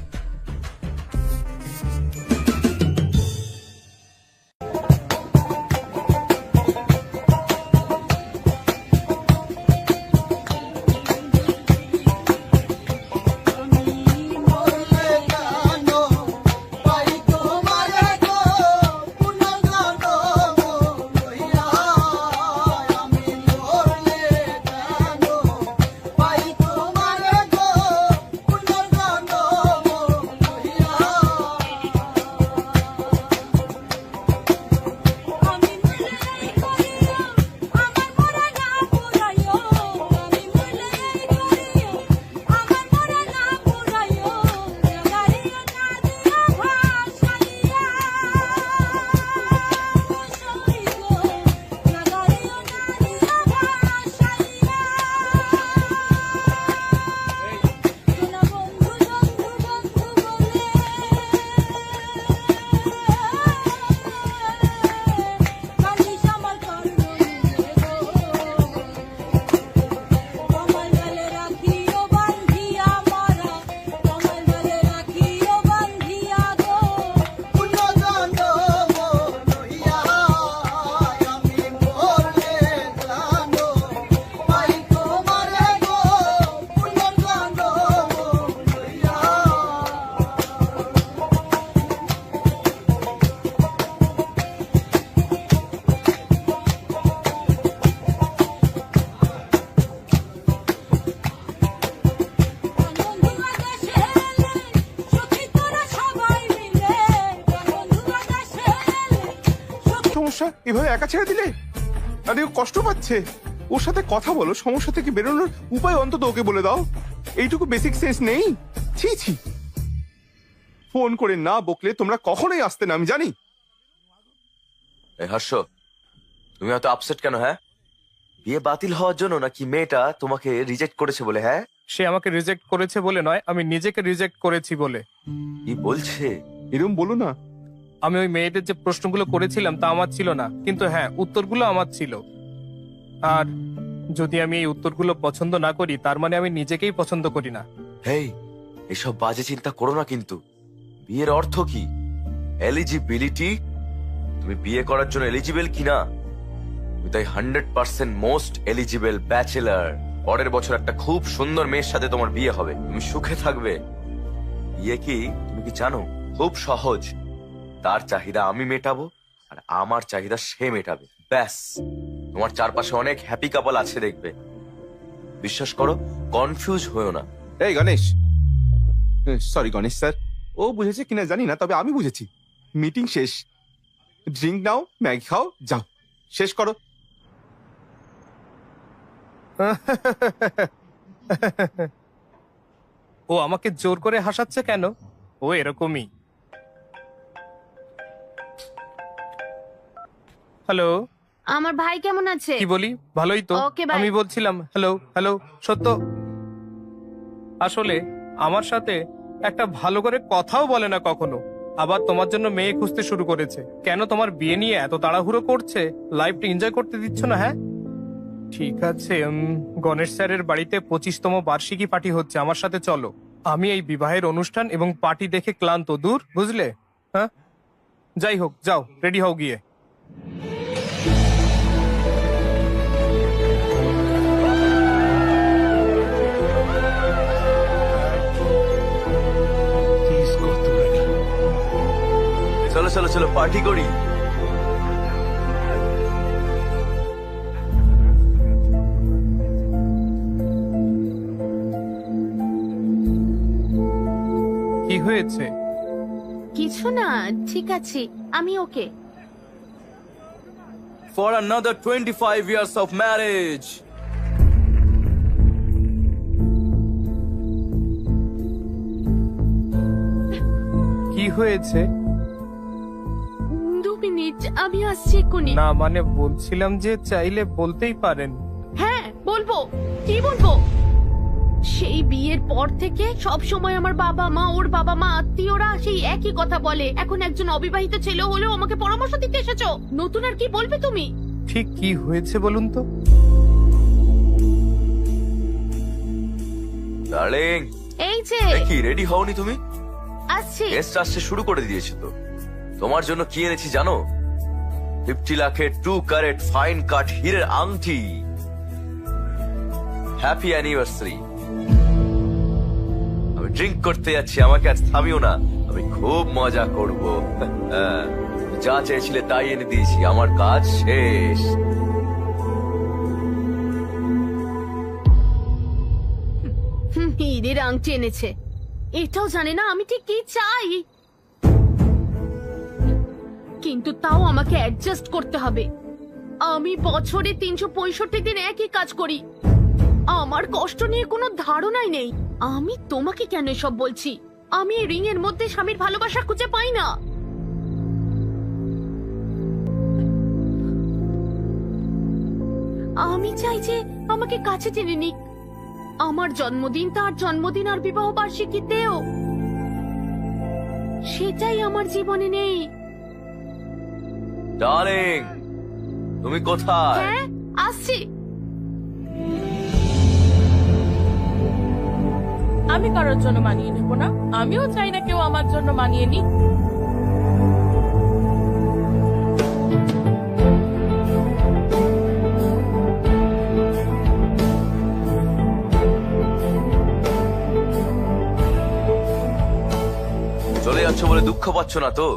সমস্যা? এভাবে একা ছেড়ে দিলে? আরে ও কষ্ট পাচ্ছে। ওর সাথে কথা বলো, সমস্যা থেকে বেরোনোর উপায় অন্তত ওকে বলে দাও। এইটুকু বেসিক সেন্স নেই? ছি ছি, ফোন করে না বকলে তোমরা কখনোই আসতে না, আমি জানি। এই হর্ষ, তুমি এত আপসেট কেন? হ্যাঁ, বিয়ে বাতিল হওয়ার জন্য নাকি মেয়েটা তোমাকে রিজেক্ট করেছে বলে? হ্যাঁ, সে আমাকে রিজেক্ট করেছে বলে নয়, আমি নিজেকে রিজেক্ট করেছি বলে। কি বলছে? এরকম বলো না। আমি ওই মেয়েদের যে প্রশ্নগুলো করেছিলাম তা আমার ছিল না, কিন্তু হ্যাঁ, উত্তরগুলো আমার ছিল। আর যদি আমি এই উত্তরগুলো পছন্দ না করি, তার মানে আমি নিজেকেই পছন্দ করি না। হেই, এসব বাজে চিন্তা করো না কিন্তু। বিয়ের অর্থ কি? এলিজিবিলিটি। তুমি বিয়ে করার জন্য এলিজিবল কিনা? তাই 100% মোস্ট এলিজিবল ব্যাচেলার। পরের বছর একটা খুব সুন্দর মেয়ের সাথে তোমার বিয়ে হবে, তুমি সুখে থাকবে। বিয়ে কি তুমি কি জানো? খুব সহজ। তার চাহিদা আমি মেটাবো, আর আমার চাহিদা সে মেটাবে, ব্যাস। তোমার চারপাশে অনেক হ্যাপি কাপল আছে, দেখবে। বিশ্বাস করো, কনফিউজ হয়েও না। এই গণেশ, সরি গণেশ স্যার, ও বুঝেছে কিনা জানি না, তবে আমি বুঝেছি। মিটিং শেষ, ড্রিঙ্ক নাও, ম্যাগি খাও, যাও, শেষ করো। ও আমাকে জোর করে হাসাচ্ছে কেন? ও এরকমই। হ্যালো, আমার ভাই কেমন আছে? কি বলি? ভালোই তো। Okay, bye. আমি বলছিলাম হ্যালো হ্যালো। সত্য, আসলে আমার সাথে একটা ভালো করে কথাও বলে না কখনো। আবার তোমার জন্য মেয়ে খুঁজতে শুরু করেছে। কেন তোমার বিয়ে নিয়ে এত তাড়াহুড়ো করছে? লাইফটা এনজয় করতে দিচ্ছ না? হ্যাঁ ঠিক আছে, গণেশ স্যারের বাড়িতে 25তম বার্ষিকী পার্টি হচ্ছে, আমার সাথে চলো। আমি এই বিবাহের অনুষ্ঠান এবং পার্টি দেখে ক্লান্ত, দূর, বুঝলে? হ্যাঁ যাই হোক, যাও রেডি হও গিয়ে। চলো চলো চলো, পার্টি করি। কি হয়েছে? কিছু না, ঠিক আছে, আমি ওকে। For another 25 years of marriage. কি হয়েছে? 2 মিনিট, আমি আসছি এক্ষুনি। না মানে বলছিলাম যে চাইলে বলতেই পারেন। হ্যাঁ বলবো, কি বলবো? সেই বিয়ের পর থেকে সব সময় আমার বাবা মা, ওর বাবা মা, আত্মীয়রা সেই একই কথা বলে। এখন একজন অবিবাহিত ছেলে হলেও আমাকে পরামর্শ দিতে এসেছো। নতুন আর কি বলবে তুমি? ঠিক কি হয়েছে বলুন তো? ডার্লিং, এই যে কি রেডি হওনি তুমি? আসছি। গেস্ট আসতে শুরু করে দিয়েছে তো। তোমার জন্য কি এনেছি জানো? 50 লাখের 2 ক্যারেট ফাইন কাট হীরের আংটি। Happy anniversary. আমি ড্রিঙ্ক করতে যাচ্ছি, আমাকে আজ থামিও না, আমি খুব মজা করব। যা চেয়েছিলে তাই এনে দিয়েছি, আমার কাজ শেষ। হীরের আংটি এনেছে, এটাও জানে না আমি ঠিক কি চাই। কিন্তু তাও আমাকে অ্যাডজাস্ট করতে হবে। আমি বছরে 365 দিন একই কাজ করি। আমার কষ্ট নিয়ে কোনো ধারণাই নেই। আমি তোমাকে কেন এসব বলছি? আমি এই রিং এর মধ্যে স্বামীর ভালোবাসা খুঁজে পাই না। আমি চাই যে আমাকে কাছে টেনে নিক। আমার জন্মদিন, তার জন্মদিন আর বিবাহ বার্ষিকীতেও। সেটাই আমার জীবনে নেই। ডার্লিং, তুমি কোথায়? হ্যাঁ আসছি। আমি কারোর জন্য মানিয়ে নেব না, আমিও চাই না কেউ আমার জন্য মানিয়ে নিক। চলে যাচ্ছ বলে দুঃখ পাচ্ছ না তো?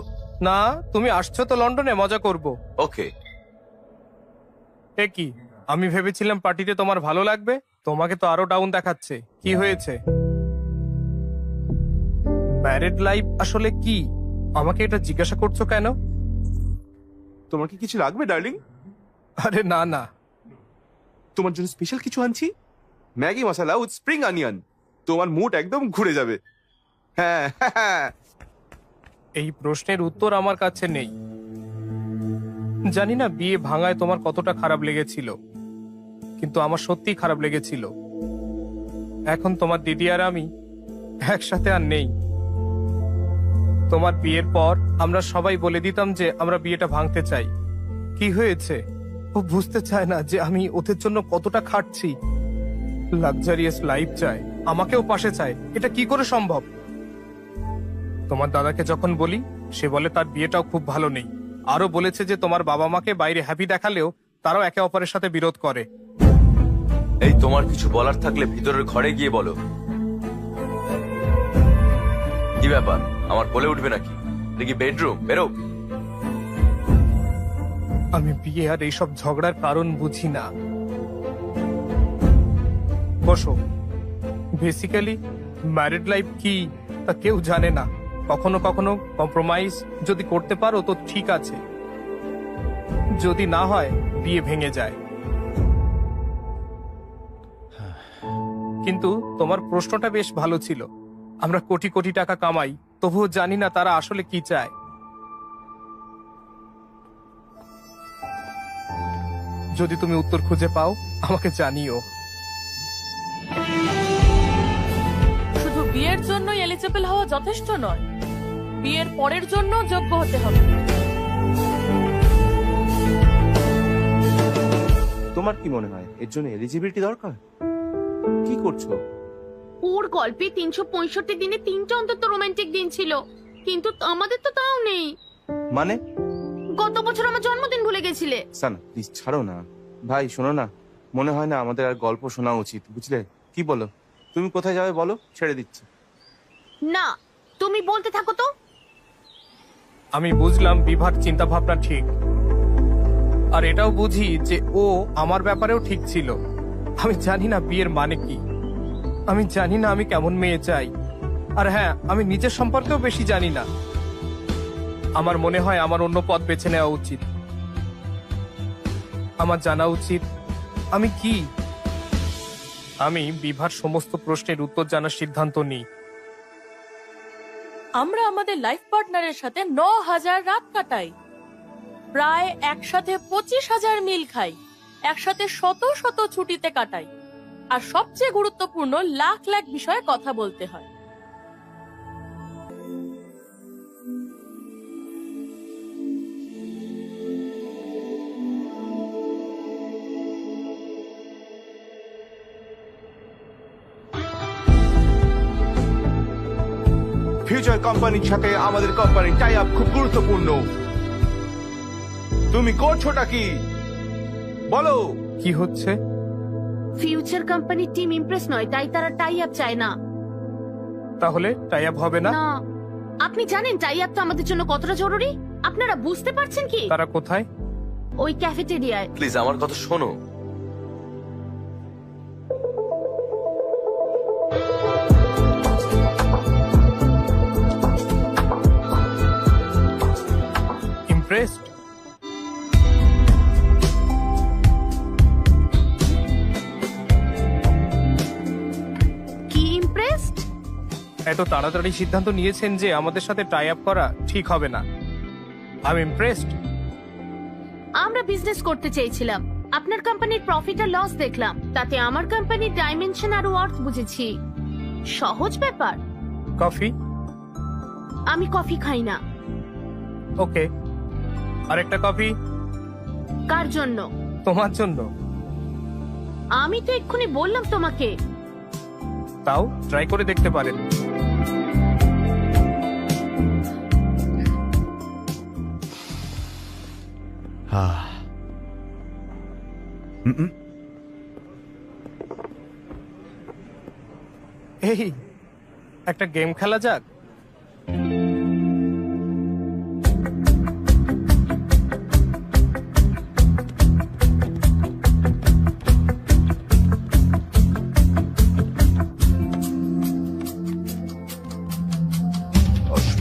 না, তুমি আসছো তো লন্ডনে, মজা করব। ওকে। এ কি, আমি ভেবেছিলাম পার্টিতে তোমার ভালো লাগবে, তোমাকে তো আরো ডাউন দেখাচ্ছে। কি হয়েছে? ম্যারিড লাইফ আসলে কি? আমাকে এটা জিজ্ঞাসা করছো কেন? তোমার কি কিছু লাগবে ডার্লিং? আরে না না, তোমার জন্য স্পেশাল কিছু আনছি, Maggi masala with spring onion. তোমার মুড একদম ঘুরে যাবে। হ্যাঁ এই প্রশ্নের উত্তর আমার কাছে নেই। জানি না বিয়ে ভাঙায় তোমার কতটা খারাপ লেগেছিল, কিন্তু আমার সত্যি খারাপ লেগেছিল। এখন তোমার দিদি আর আমি একসাথে আর নেই। তোমার বিয়ের পর আমরা সবাই বলে দিতাম যে আমরা বিয়েটা ভাঙতে চাই। কি হয়েছে? ও বুঝতে চায় না যে আমি ওদের জন্য কতটা খাটছি। লাক্সারিয়াস লাইফ চায়, আমাকেও পাশে চায়। এটা কি করে সম্ভব? তোমার দাদাকে যখন বলি, সে বলে তার বিয়েটাও খুব ভালো নেই। আরো বলেছে যে তোমার বাবা মাকে বাইরে হ্যাপি দেখালেও তারাও একে অপরের সাথে বিরোধ করে। এই তোমার কিছু বলার থাকলে ভিতরের ঘরে গিয়ে বলো। কি ব্যাপার, আমার কোলে উঠবে নাকি? এটা কি বেডরুম? বেরো। আমি বিয়ে আর এইসব ঝগড়ার কারণ বুঝি না। বসো। বেসিক্যালি ম্যারিড লাইফ কি তা কেউ জানে না। কখনো কখনো কম্প্রোমাইজ যদি করতে পারো তো ঠিক আছে, যদি না হয় বিয়ে ভেঙে যায়। কিন্তু তোমার প্রশ্নটা বেশ ভালো ছিল। আমরা কোটি কোটি টাকা কামাই, তবুও জানি না তারা আসলে কি চায়। যদি তুমি উত্তর খুঁজে পাও আমাকে জানিও। শুধু বিয়ের জন্য এলিজিবল হওয়া যথেষ্ট নয়, বিয়ের পরের জন্য যোগ্য হতে হবে। তোমার কি মনে হয় এর জন্য এলিজিবিলিটি দরকার? কি করছো? ওর গল্পে 365 দিনে 3টা অন্তত রোমান্টিক দিন ছিল, কিন্তু আমাদের তো তাও নেই। মানে গত বছর আমার জন্মদিন ভুলে গেছিলে। সানা প্লিজ ছাড়ো না। ভাই শোনো না, মনে হয় না আমাদের আর গল্প শোনা উচিত, বুঝলে? কি বলো? তুমি কোথায় যাবে বলো, ছেড়ে দিচ্ছি। না, তুমি বলতে থাকো তো। আমি বুঝলাম বিভার চিন্তা ভাবনা ঠিক, আর এটাও বুঝি যে ও আমার ব্যাপারেও ঠিক ছিল। আমি জানি না বিয়ের মানে কি, আমি জানি না আমি কেমন মেয়ে চাই, আর হ্যাঁ, আমি নিজের সম্পর্কেও বেশি জানি না। আমার মনে হয় আমার অন্য পথ বেছে নেওয়া উচিত। আমার জানা উচিত আমি কি। আমি বিভার সমস্ত প্রশ্নের উত্তর জানার সিদ্ধান্ত নিই। আমরা আমাদের লাইফ পার্টনারের সাথে 9,000 রাত কাটাই, প্রায় একসাথে 25,000 মিল খাই, একসাথে শত শত ছুটিতে কাটাই, আর সবচেয়ে গুরুত্বপূর্ণ লাখ লাখ বিষয়ে কথা বলতে হয়। ফিউচার কোম্পানির সাথে আমাদের কোম্পানির টাই আপ খুব গুরুত্বপূর্ণ। তুমি করছোটা কি বলো? কি হচ্ছে? ফিউচার কোম্পানির টিম ইমপ্রেস নয়, তাই তারা টাই আপ চায় না। তাহলে টাই আপ হবে না? না, আপনি জানেন টাই আপ তো আমাদের জন্য কতটা জরুরি? আপনারা বুঝতে পারছেন কি? তারা কোথায়? ওই ক্যাফেটেরিয়ায়। প্লিজ আমার কথা শোনো। ইমপ্রেসড? কি ইমপ্রেসড? এত তাড়াতাড়ি সিদ্ধান্ত নিয়েছেন যে আমাদের সাথে টাই আপ করা ঠিক হবে না। আমি ইমপ্রেসড। আমরা বিজনেস করতে চেয়েছিলাম, আপনার কোম্পানির প্রফিট আর লস দেখলাম, তাতে আমার কোম্পানির ডাইমেনশন আর ওয়ার্থ বুঝেছি। সহজ ব্যাপার। কফি? আমি কফি খাই না। ওকে, আরেকটা কফি। কার জন্য? তোমার জন্য। আমি তো এক্ষুনি বললাম তোমাকে। তাও ট্রাই করে দেখতে পারেন। এই, একটা গেম খেলা যাক।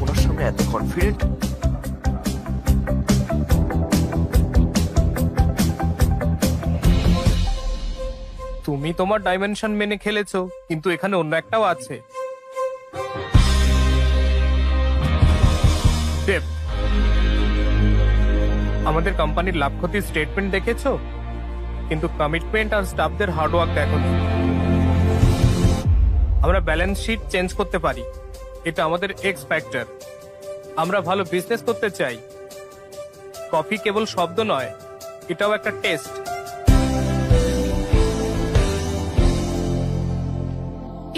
ওনার সামনে এত কনফিডেন্ট। তুমি তোমার ডাইমেনশন মেনে খেলেছো, কিন্তু এখানে অন্য একটাও আছে। Depth। আমাদের কোম্পানির লাভ ক্ষতির স্টেটমেন্ট দেখেছো, কিন্তু কমিটমেন্ট আর স্টাফদের হার্ডওয়ার্ক দেখোনি। আমরা ব্যালেন্স শিট চেঞ্জ করতে পারি, এটা আমাদের এক্স ফ্যাক্টর। আমরা ভালো বিজনেস করতে চাই। কফি কেবল শব্দ নয়, এটাও একটা টেস্ট।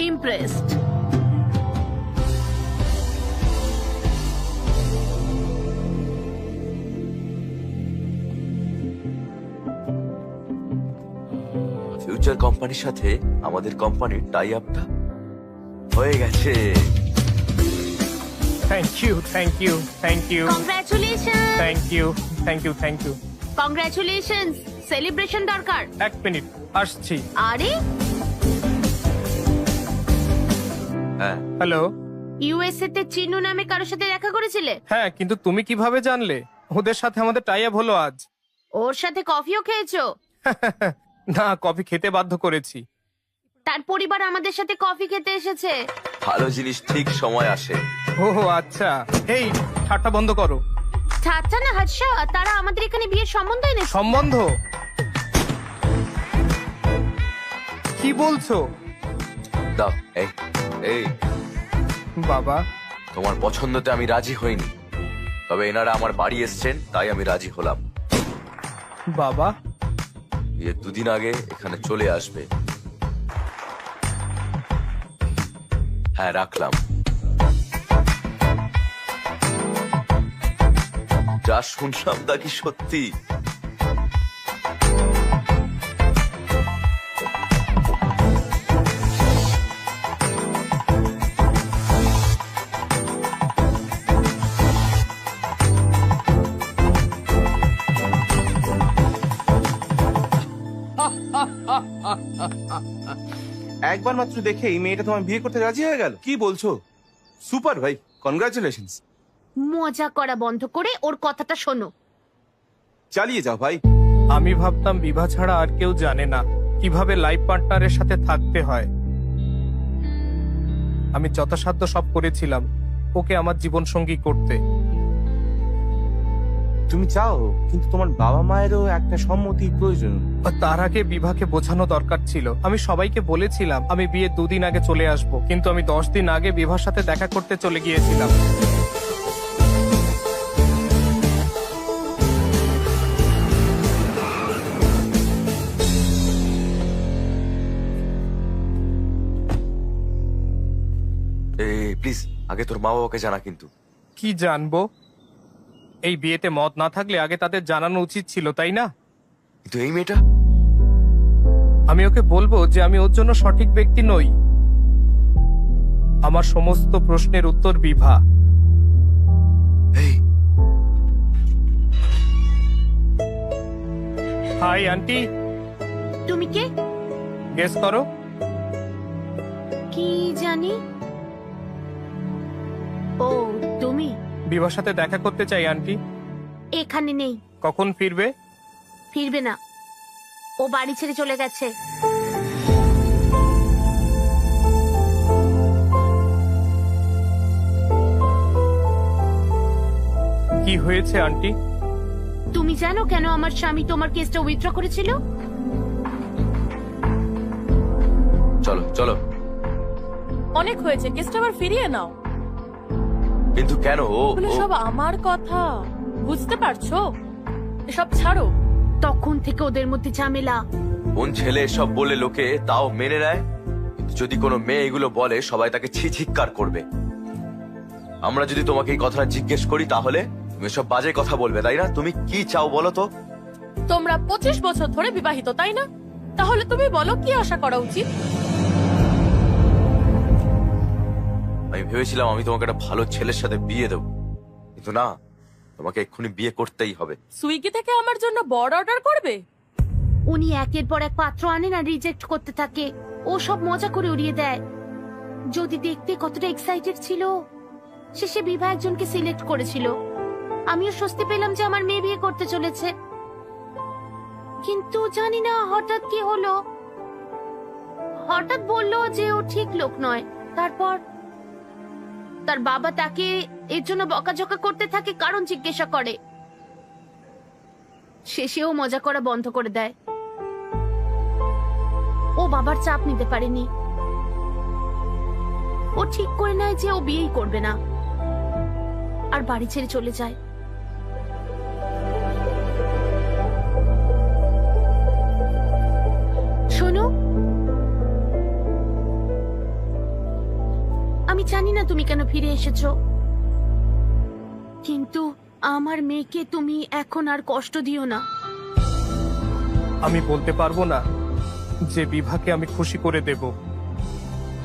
ইমপ্রেসড। ফিউচার কোম্পানির সাথে আমাদের কোম্পানির টাই আপটা হয়ে গেছে। Thank you, thank you, thank you, congratulation. Thank you, thank you, thank you. Congratulation. Celebration দরকার। এক মিনিট, আসছি। আরে, হ্যাঁ, হ্যালো। ইউএসএ তে চিনু নামে কারোর সাথে দেখা করেছিলে? হ্যাঁ, কিন্তু তুমি কিভাবে জানলে? ওদের সাথে আমাদের টাই আপ হলো আজ। ওর সাথে কফিও খেয়েছো? না, কফি খেতে বাধ্য করেছি। তার পরিবার আমাদের সাথে কফি খেতে এসেছে। ভালো জিনিস ঠিক সময় আসে। ও আচ্ছা, এই ঠাট্টা বন্ধ করো। ঠাট্টা না হার্ষা, তারা আমাদের এখানে বিয়ের সম্বন্ধ এনেছে। সম্বন্ধ? কি বলছো? দাও, এই এই বাবা, তোমার পছন্দতে আমি রাজি হইনি, তবে এনারা আমার বাড়ি এসছেন তাই আমি রাজি হলাম। বাবা, বিয়ের 2 দিন আগে এখানে চলে আসবে। হ্যাঁ, রাখলাম। যা শুনলাম তা কি সত্যি? একবার মাত্র দেখে এই মেয়েটা তোমার বিয়ে করতে রাজি হয়ে গেল? কি বলছো? সুপার ভাই, কনগ্রাচুলেশনস। মজা করা বন্ধ করে ওর কথাটা শোনো। চালিয়ে যাও ভাই। আমি ভাবতাম বিভা ছাড়া আর কেউ জানে না কিভাবে লাইফ পার্টনারের সাথে থাকতে হয়। আমি যথাসাধ্য সব করেছিলাম ওকে আমার জীবন সঙ্গী করতে। তুমি চাও, কিন্তু তোমার বাবা মায়েরও একটা সম্মতি প্রয়োজন। আর তার আগে বিভাকে বোঝানো দরকার ছিল। আমি সবাইকে বলেছিলাম আমি বিয়ের 2 দিন আগে চলে আসব, কিন্তু আমি 10 দিন আগে বিভার সাথে দেখা করতে চলে গিয়েছিলাম। প্লিজ আগে তোর মা বাবাকে জানা কিন্তু। কি জানবো? এই বিয়েতে মত না থাকলে আগে তাদের জানানো উচিত ছিল, তাই না? কিন্তু এই মেয়েটা, আমি ওকে বলবো যে আমি ওর জন্য সঠিক ব্যক্তি নই। আমার সমস্ত প্রশ্নের উত্তর বিভা। এই হাই আন্টি, তুমি কে? গেস করো। কি জানি। ও, তুমি বিভার সাথে দেখা করতে চাই আন্টি। এখানে নেই। কখন ফিরবে? ফিরবে না, ও বাড়ি ছেড়ে চলে গেছে। কি হয়েছে আন্টি? তুমি জানো কেন আমার স্বামী তোমার কেসটা উইথড্র করেছিল? চলো চলো। অনেক হয়েছে, কেসটা আবার ফিরিয়ে নাও। কিন্তু কেন? এগুলো সব আমার কথা, বুঝতে পারছো? এসব ছাড়ো। তখন থেকে ওদের মধ্যে ঝামেলা। কোন ছেলে এসব বলে লোকে তাও মেনে নেয়, কিন্তু যদি কোনো মেয়ে এগুলো বলে সবাই তাকে ছিছিৎকার করবে। আমরা যদি তোমাকে এই কথাটা জিজ্ঞেস করি তাহলে তুমি সব বাজে কথা বলবে, তাই না? তুমি কি চাও বলো তো? তোমরা 25 বছর ধরে বিবাহিত, তাই না? তাহলে তুমি বলো কি আশা করা উচিত? আমি ভেবেছিলাম আমি তোমাকে একটা ভালো ছেলের সাথে বিয়ে দেবো, কিন্তু না, তোমাকে এক্ষুনি বিয়ে করতেই হবে। সুইগি থেকে আমার জন্য বড় অর্ডার করবে? উনি একের পর এক পাত্র আনেন আর রিজেক্ট করতে থাকে। ও সব মজা করে উড়িয়ে দেয়। যদি দেখতে কতটা এক্সাইটেড ছিল। শেষে বিভা একজনকে সিলেক্ট করেছিল। আমিও স্বস্তি পেলাম যে আমার মেয়ে বিয়ে করতে চলেছে, কিন্তু জানি না হঠাৎ কি হলো। হঠাৎ বললো যে ও ঠিক লোক নয়। তারপর তার বাবা তাকে এর জন্য বকাঝকা করতে থাকে, কারণ জিজ্ঞাসা করে। শেষেও মজা করা বন্ধ করে দেয়। ও বাবার চাপ নিতে পারেনি। ও ঠিক করে নেয় যে ও বিয়েই করবে না, আর বাড়ি ছেড়ে চলে যায়। শোনো, আমি জানি না তুমি কেন ফিরে এসেছো, কিন্তু আমার মেয়েকে তুমি এখন আর কষ্ট দিও না। আমি বলতে পারবো না যে বিভাকে আমি খুশি করে দেব,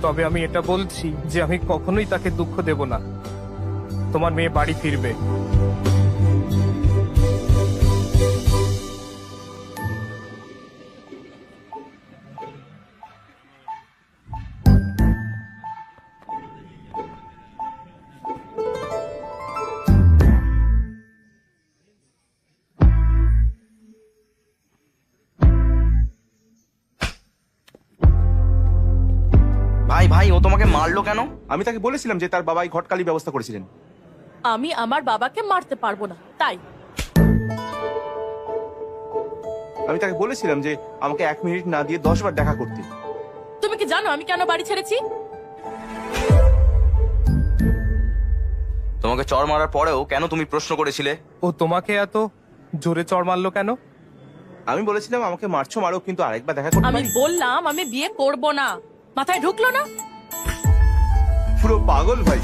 তবে আমি এটা বলছি যে আমি কখনোই তাকে দুঃখ দেব না। তোমার মেয়ে বাড়ি ফিরবে। ভাই ভাই, ও তোমাকে মারলো কেন? আমি তাকে বলেছিলাম যে তার বাবাই ঘটকালি ব্যবস্থা করেছিলেন। আমি আমার বাবাকে মারতে পারবো না, তাই। আমি তাকে বলেছিলাম যে আমাকে 1 মিনিট না দিয়ে 10 বার দেখা করতে। তুমি কি জানো আমি কেন বাড়ি ছেড়েছি? তোমাকে চড় মারার পরেও কেন তুমি প্রশ্ন করেছিলে? ও তোমাকে এত জোরে চড় মারলো কেন? আমি বলেছিলাম আমাকে মারছো মারো, কিন্তু আরেকবার দেখা করতে আমি পারি? বললাম আমি বিয়ে করব না, মাথায় ঢুকলো না? পুরো পাগল ভাই।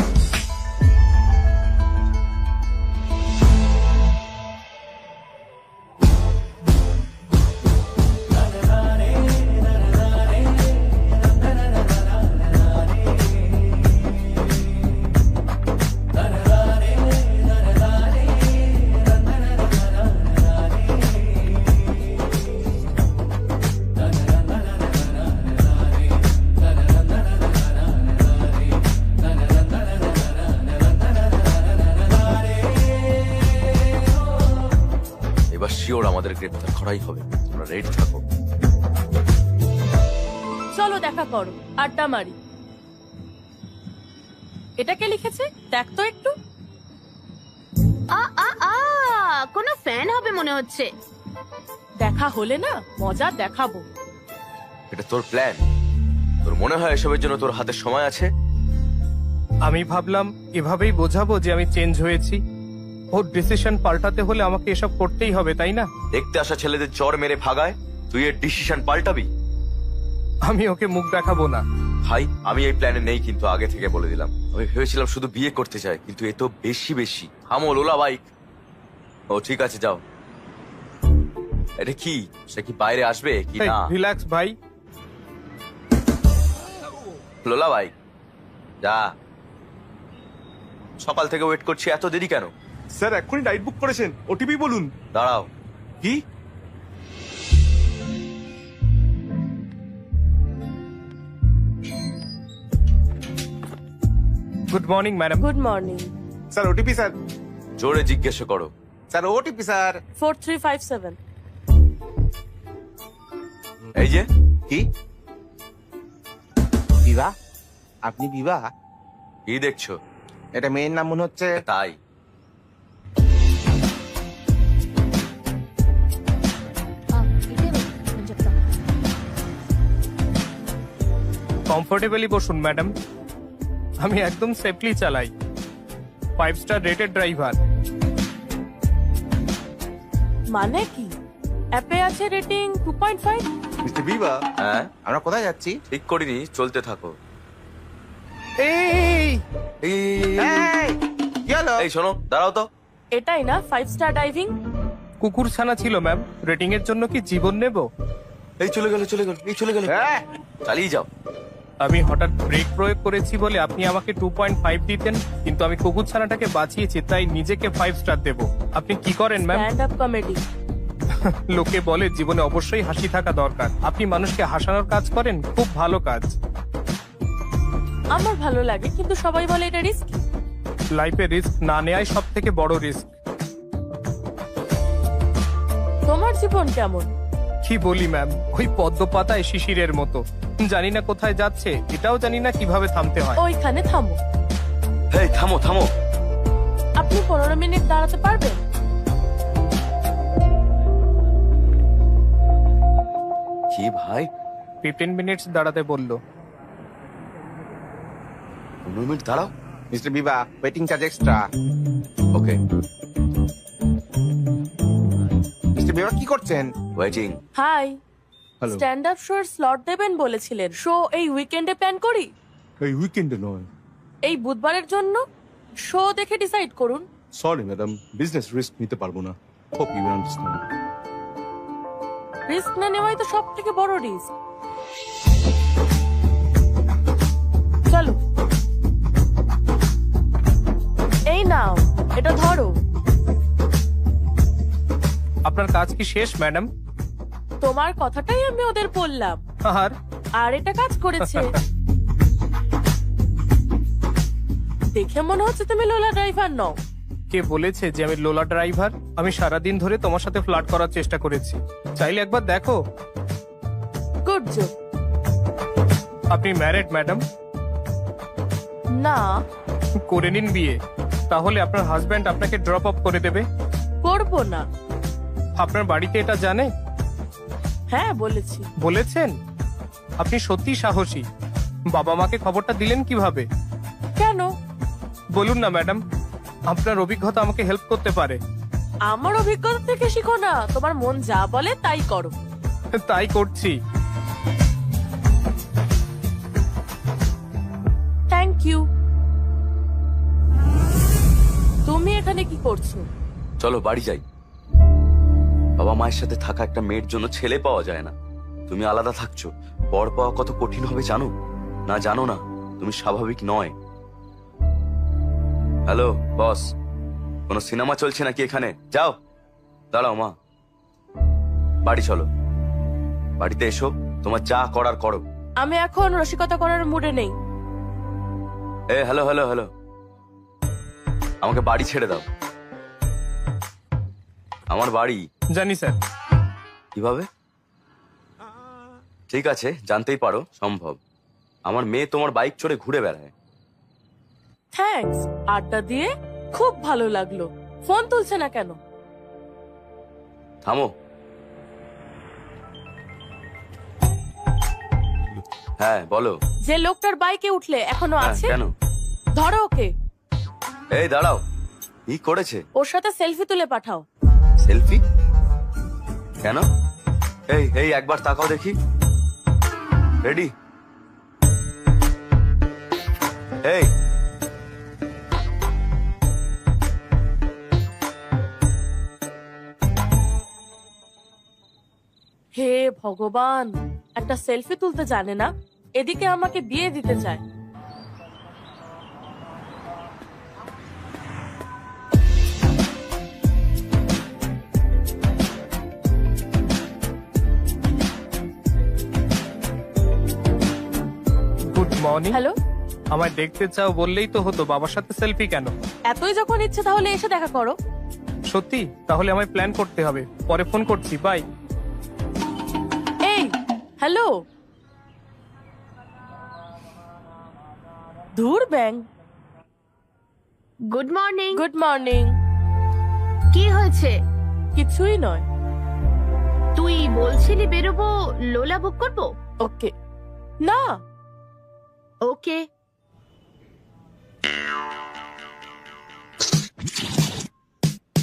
এবার শিওর আমাদের গ্রেপ্তার করাই হবে, তোমরা রেডি থাকো। চলো দেখা করো, আড্ডা মারি। এটা কে লিখেছে দেখ তো একটু। আ আ আ কোনো ফ্যান হবে মনে হচ্ছে। দেখা হলে না মজা দেখাবো। এটা তোর প্ল্যান? তোর মনে হয় এসবের জন্য তোর হাতে সময় আছে? আমি ভাবলাম এভাবেই বোঝাবো যে আমি চেঞ্জ হয়েছি। ওর ডিসিশন পাল্টাতে হলে আমাকে এসব করতেই হবে, তাই না? দেখতে আসা ছেলেদের চর মেরে ভাগায় তুই এর ডিসিশন পাল্টাবি? আমি ওকে মুখ দেখাবো না। ভাই আমি এই প্ল্যানে নেই, কিন্তু আগে থেকে বলে দিলাম। আমি ভেবেছিলাম শুধু বিয়ে করতে চাই, কিন্তু এ তো বেশি বেশি। থামো লোলা বাইক। ও ঠিক আছে যাও। এটা কি, সে কি বাইরে আসবে কি না? রিল্যাক্স ভাই। লোলা বাইক যা। সকাল থেকে ওয়েট করছি, এত দেরি কেন? স্যার এক্ষুনি রাইড বুক করেছেন, ওটিপি বলুন। দাঁড়াও। কি? Good morning madam. Good morning. Sir OTP sir. জোরে জিজ্ঞেস করো। Sir OTP sir. 4357। এই যে কি? বিবাহ? আপনি বিবাহ? কি দেখছো? এটা মেয়ের নাম মনে হচ্ছে। তাই কমফোর্টেবলি বসুন ম্যাডাম। আমি একদম সেফলি চালাই। 5 স্টার রেটেড ড্রাইভার। মানে কি? অ্যাপে আছে রেটিং 2.5। মিস্টার বিবাহ, হ্যাঁ আমরা কোথায় যাচ্ছি? ঠিক করিনি, চলতে থাকো। এই এই এই, কি হলো? এই শোনো, দাঁড়াও তো। এটাই না 5 স্টার ডাইভিং? কুকুর ছানা ছিল ম্যাম। রেটিং এর জন্য কি জীবন নেব? এই চলে গেল, চলে গেল, এই চলে গেল। হ্যাঁ, চালিয়ে যাও। আমি হঠাৎ ব্রেক প্রয়োগ করেছি বলে আপনি আমাকে 2.5 দিতেন, কিন্তু আমি কুকুর ছানাটাকে বাঁচিয়েছি তাই নিজেকে 5 স্টার দেব। আপনি কি করেন ম্যাম? Stand up comedy. লোকে বলে জীবনে অবশ্যই হাসি থাকা দরকার। আপনি মানুষকে হাসানোর কাজ করেন, খুব ভালো কাজ। আমার ভালো লাগে, কিন্তু সবাই বলে এটা রিস্কি। লাইফে রিস্ক না নেয়াই সব থেকে বড় রিস্ক। তোমার জীবন কেমন? কি বলি ম্যাম, ওই পদ্ম পাতায় শিশিরের মতো। জানি না কোথায় যাচ্ছে, এটাও জানি না কিভাবে থামতে হয়। ওইখানে থামো। এই থামো থামো। আপনি 15 মিনিট দাঁড়াতে পারবেন? কি ভাই? 15 মিনিটস দাঁড়াতে বললো। 15 মিনিট দাঁড়াও। মিস্টার বিবাহ, waiting charge extra. Okay. Mister বিবাহ কি করছেন? Waiting. Hi. Hello. Stand up শোর স্লট দেবেন বলেছিলেন। শো এই উইকেন্ডে প্ল্যান করি? এই উইকেন্ডে নয়। এই বুধবারের জন্য শো দেখে ডিসাইড করুন। সরি ম্যাডাম, বিজনেস রিস্ক নিতে পারবো না। Hope you understand. রিস্ক না নেওয়াই তো সব থেকে বড় রিস্ক। চলো। এই নাও, এটা ধরো। আপনার কাজ কি শেষ ম্যাডাম? তোমার কথাটাই আমি ওদের বললাম, আর আর এটা কাজ করেছে। দেখে মনে হচ্ছে তুমি লোলা ড্রাইভার নও। কে বলেছে যে আমি লোলা ড্রাইভার? আমি সারাদিন ধরে তোমার সাথে ফ্লার্ট করার চেষ্টা করেছি। চাইলে একবার দেখো। Good job. আপনি ম্যারিড ম্যাডাম? না, করে নিন বিয়ে, তাহলে আপনার হাজবেন্ড আপনাকে ড্রপ অফ করে দেবে। করবো না। আপনার বাড়িতে এটা জানে? হ্যাঁ বলেছি। বলেছেন? আপনি সত্যি সাহসী। বাবা মাকে খবরটা দিলেন কিভাবে? কেন? বলুন না ম্যাডাম। আপনার অভিজ্ঞতা আমাকে হেল্প করতে পারে। আমার অভিজ্ঞতা থেকে শিখো না, তোমার মন যা বলে তাই করো। তাই করছি। Thank you. তুমি এখানে কি করছো? চলো বাড়ি যাই। বাবা মায়ের সাথে থাকা একটা মেয়ের জন্য ছেলে পাওয়া যায় না। তুমি আলাদা থাকছো, বর পাওয়া কত কঠিন হবে জানো? না জানো না, তুমি স্বাভাবিক নয়। হ্যালো বস, কোনো সিনেমা চলছে নাকি এখানে? যাও। দাঁড়াও মা, বাড়ি চলো। বাড়িতে এসো, তোমার যা করার করো। আমি এখন রসিকতা করার মুডে নেই। হ্যালো হ্যালো হ্যালো, আমাকে বাড়ি ছেড়ে দাও। আমার বাড়ি। জানি স্যার। কিভাবে? ঠিক আছে, জানতেই পারো, সম্ভব। আমার মেয়ে তোমার বাইক চড়ে ঘুরে বেড়ায়। থ্যাঙ্কস, আড্ডা দিয়ে খুব ভালো লাগলো। ফোন তুলছে না কেন? থামো। হ্যাঁ বলো। যে লোকটার বাইকে উঠলে এখনো হ্যাঁ, আছে? কেন? ধরো ওকে। এই দাঁড়াও, কি করেছে? ওর সাথে সেলফি তুলে পাঠাও। সেলফি? কেন? এই এই একবার তাকাও দেখি। রেডি? এই হে ভগবান, একটা সেলফি তুলতে জানে না, এদিকে আমাকে বিয়ে দিতে চায়। Good morning. হ্যালো, আমায় দেখতে চাও বললেই তো হতো, বাবার সাথে সেলফি কেন? এতই যখন ইচ্ছে তাহলে এসে দেখা করো। সত্যি? তাহলে আমায় প্ল্যান করতে হবে। পরে ফোন করছি, বাই। এই হ্যালো, ধুর ব্যাং। Good morning. Good morning. কি হয়েছে? কিছুই নয়। তুই বলছিলি বেরোবো, লোলা বুক করবো? ওকে। না, ওকে।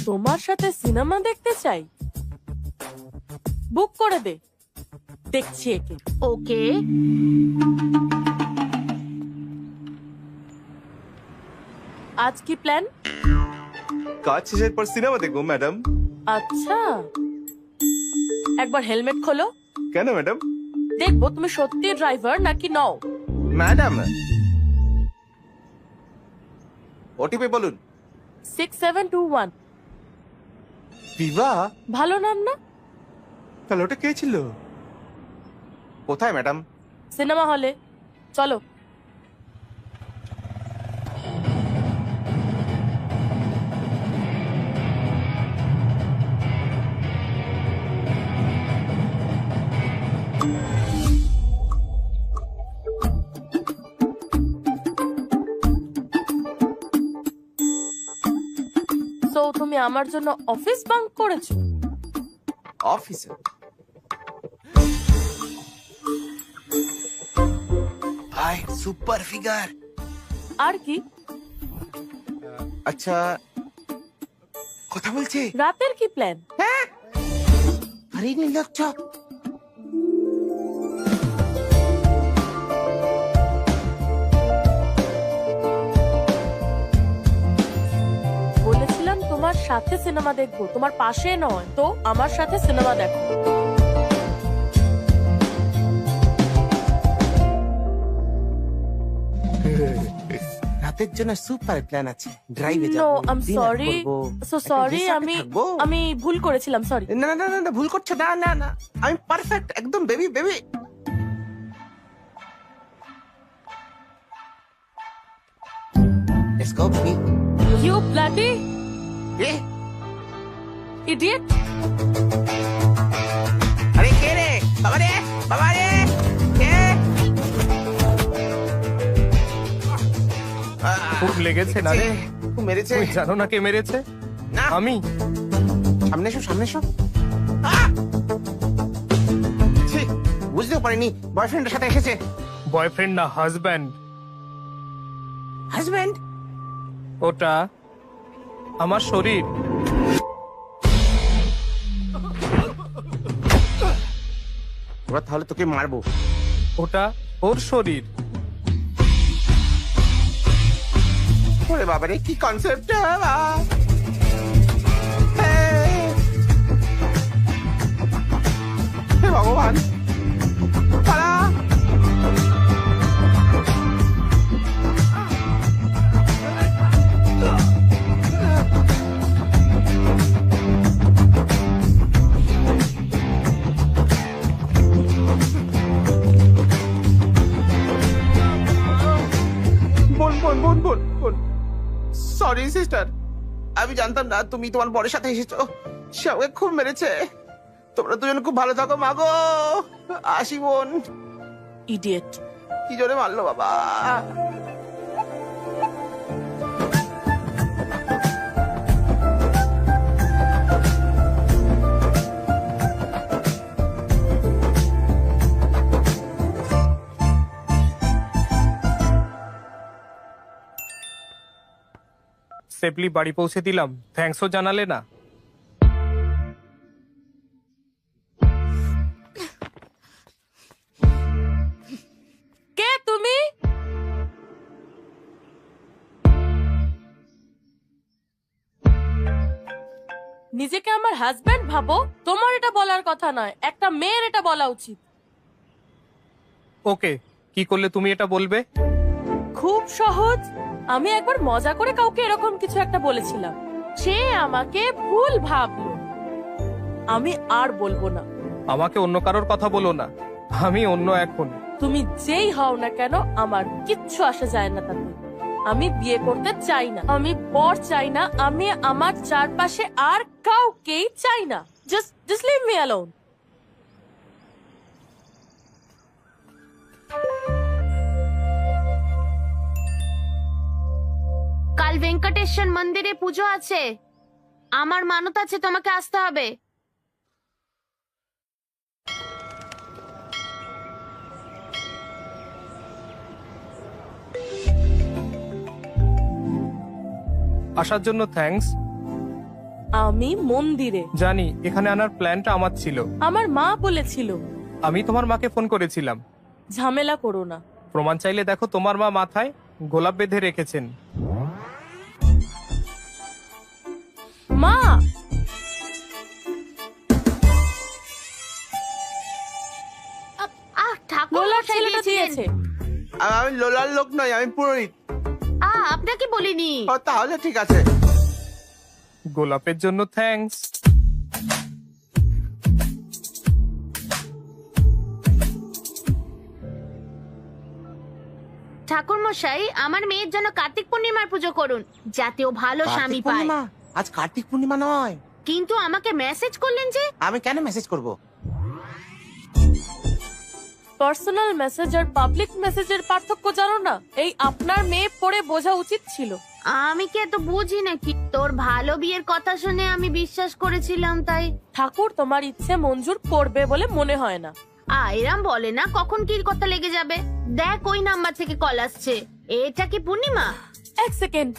তোমার সাথে সিনেমা দেখতে চাই, বুক করে দে, দেখছি একে। ওকে। আজ কি প্ল্যান? কাজ শেষের পর সিনেমা দেখবো ম্যাডাম। আচ্ছা, একবার হেলমেট খোলো, কেন ম্যাডাম? দেখবো তুমি সত্যি ড্রাইভার নাকি নও। ম্যাডাম, ওটিপি বলুন। 6721। বিভা? ভালো নাম না? তাহলে ওটা কে ছিল? কোথায় ম্যাডাম? সিনেমা হলে, চলো। তো তুমি আমার জন্য অফিস বাঙ্ক করেছো? অফিসে? ভাই সুপার ফিগার। আর কি? আচ্ছা, কথা বলছে। রাতের কি প্ল্যান? আরে নির্লজ্জ। বলেছিলাম তোমার সাথে সিনেমা দেখবো, তোমার পাশে নয়। তো আমার সাথে সিনেমা দেখো। রাতের জন্য সুপার প্ল্যান আছে। ড্রাইভে নো, যাব, আই এম dinner সরি, করব, সো একটা সরি। resort এ আমি থাকবো। আমি ভুল করেছিলাম, সরি। না না না না, ভুল করছো। না না না, আমি পারফেক্ট, একদম baby baby. Let's go baby. You bloody a idiot. আরে কে রে? বাবা রে, বাবা রে, কে? খুব লেগেছে না রে? খুব মেরেছে। তুমি জানো না কে মেরেছে? না, আমি। সামনে এসো, সামনে এসো। ছি, বুঝতেও পারিনি বয়ফ্রেন্ডের সাথে এসেছে। বয়ফ্রেন্ড না, হাজব্যান্ড। হাজবেন্ড? ওটা আমার শরীর। ওরা তাহলে তোকে মারবো। ওটা ওর শরীর। ওরে বাবারে কি কনসেপ্ট! হে ভগবান, পালা! বোন, সরি সিস্টার, আমি জানতাম না তুমি তোমার বরের সাথে এসেছো। সে আমাকে খুব মেরেছে। তোমরা দুজন খুব ভালো থাকো মাগো। আসি বোন। ইডিয়েট। কি জোরে মারলো বাবা! সেফলি বাড়ি পৌঁছে দিলাম, থ্যাঙ্কসও জানালে না। কে তুমি? নিজেকে আমার হাজবেন্ড ভাবো? তোমার এটা বলার কথা নয়, একটা মেয়ের এটা বলা উচিত। ওকে, কি করলে তুমি এটা বলবে? খুব সহজ। আমি একবার মজা করে কাউকে এরকম কিছু একটা বলেছিলাম, সে আমাকে ভুল ভাবলো। আমি আর বলবো না। আমাকে অন্য কারোর কথা বলো না, আমি অন্য এখন। তুমি যেই হও না কেন আমার কিচ্ছু আসে যায় না তাতে। আমি বিয়ে করতে চাই না, আমি বর চাই না, আমি আমার চারপাশে আর কাউকেই চাই না। Just leave me alone. কাল ভেঙ্কটেশ্বর মন্দিরে পুজো আছে, আমার মানত আছে, তোমাকে আসতে হবে। আসার জন্য থ্যাঙ্কস। আমি মন্দিরে জানি, এখানে আনার প্ল্যানটা আমার ছিল। আমার মা বলেছিল। আমি তোমার মাকে ফোন করেছিলাম। ঝামেলা করো না। প্রমাণ চাইলে দেখো, তোমার মা মাথায় গোলাপ বেঁধে রেখেছেন। মা! ঠাকুর গোলাপ মশাই ছেলেটা দিয়েছেন। দিয়েছে। আমি লোলার লোক নই, আমি পুরোহিত। আপনাকে বলিনি। ও, তাহলে ঠিক আছে। গোলাপের জন্য থ্যাঙ্কস। ঠাকুর মশাই, আমার মেয়ের জন্য কার্তিক পূর্ণিমার পুজো করুন, যাতে ও ভালো স্বামী কার্তিক পায়। পূর্ণিমা? আজ কার্তিক পূর্ণিমা নয়। কিন্তু আমাকে মেসেজ করলেন যে। আমি কেন মেসেজ করব? পার্সোনাল মেসেজ আর পাবলিক মেসেজের পার্থক্য জানো না? এই আপনার মেয়ে পড়ে বোঝা উচিত ছিল। আমি কি এত বুঝি নাকি? তোর ভালো বিয়ের কথা শুনে আমি বিশ্বাস করেছিলাম, তাই। ঠাকুর তোমার ইচ্ছে মঞ্জুর করবে বলে মনে হয় না। এরাম বলে না, কখন কি কথা লেগে যাবে। দেখ, ওই নাম্বার থেকে কল আসছে। এটা কি পূর্ণিমা? এক সেকেন্ড।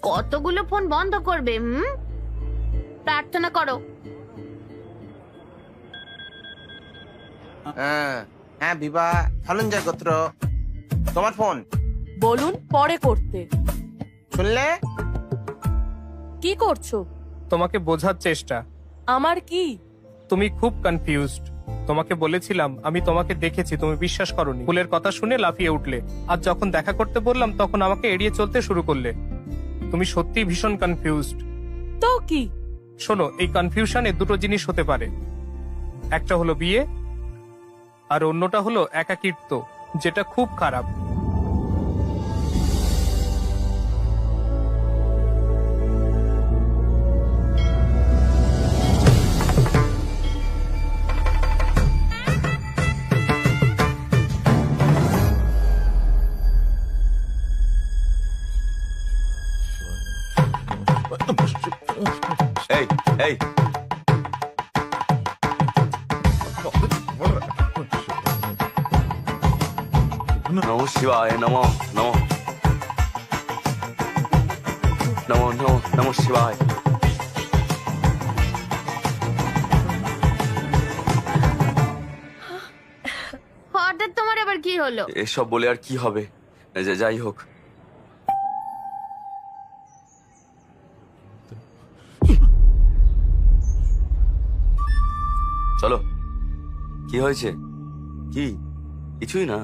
কতগুলো ফোন বন্ধ করবে? প্রার্থনা করো। হ্যাঁ, বিবাহ ধনঞ্জয় গোত্র। তোমার ফোন। বলুন পরে করতে। শুনলে? কি করছো? তোমাকে বোঝার চেষ্টা। আমার কি? তুমি খুব কনফিউজড। তোমাকে বলেছিলাম আমি তোমাকে দেখেছি, তুমি বিশ্বাস করোনি। ফুলের কথা শুনে লাফিয়ে উঠলে, আর যখন দেখা করতে বললাম তখন আমাকে এড়িয়ে চলতে শুরু করলে। তুমি সত্যি ভীষণ কনফিউজড। তো কি? শোনো, এই কনফিউশনে দুটো জিনিস হতে পারে। একটা হলো বিয়ে, আর অন্যটা হলো একাকিত্ব, যেটা খুব খারাপ। এই এই নমঃ শিবায় নমঃ নমঃ। নমো নমো নমো শিবায়। হঠাৎ তোমার আবার কি হলো? এসব বলে আর কি হবে, যাই হোক। চলো, কি হয়েছে? কি? কিছুই না।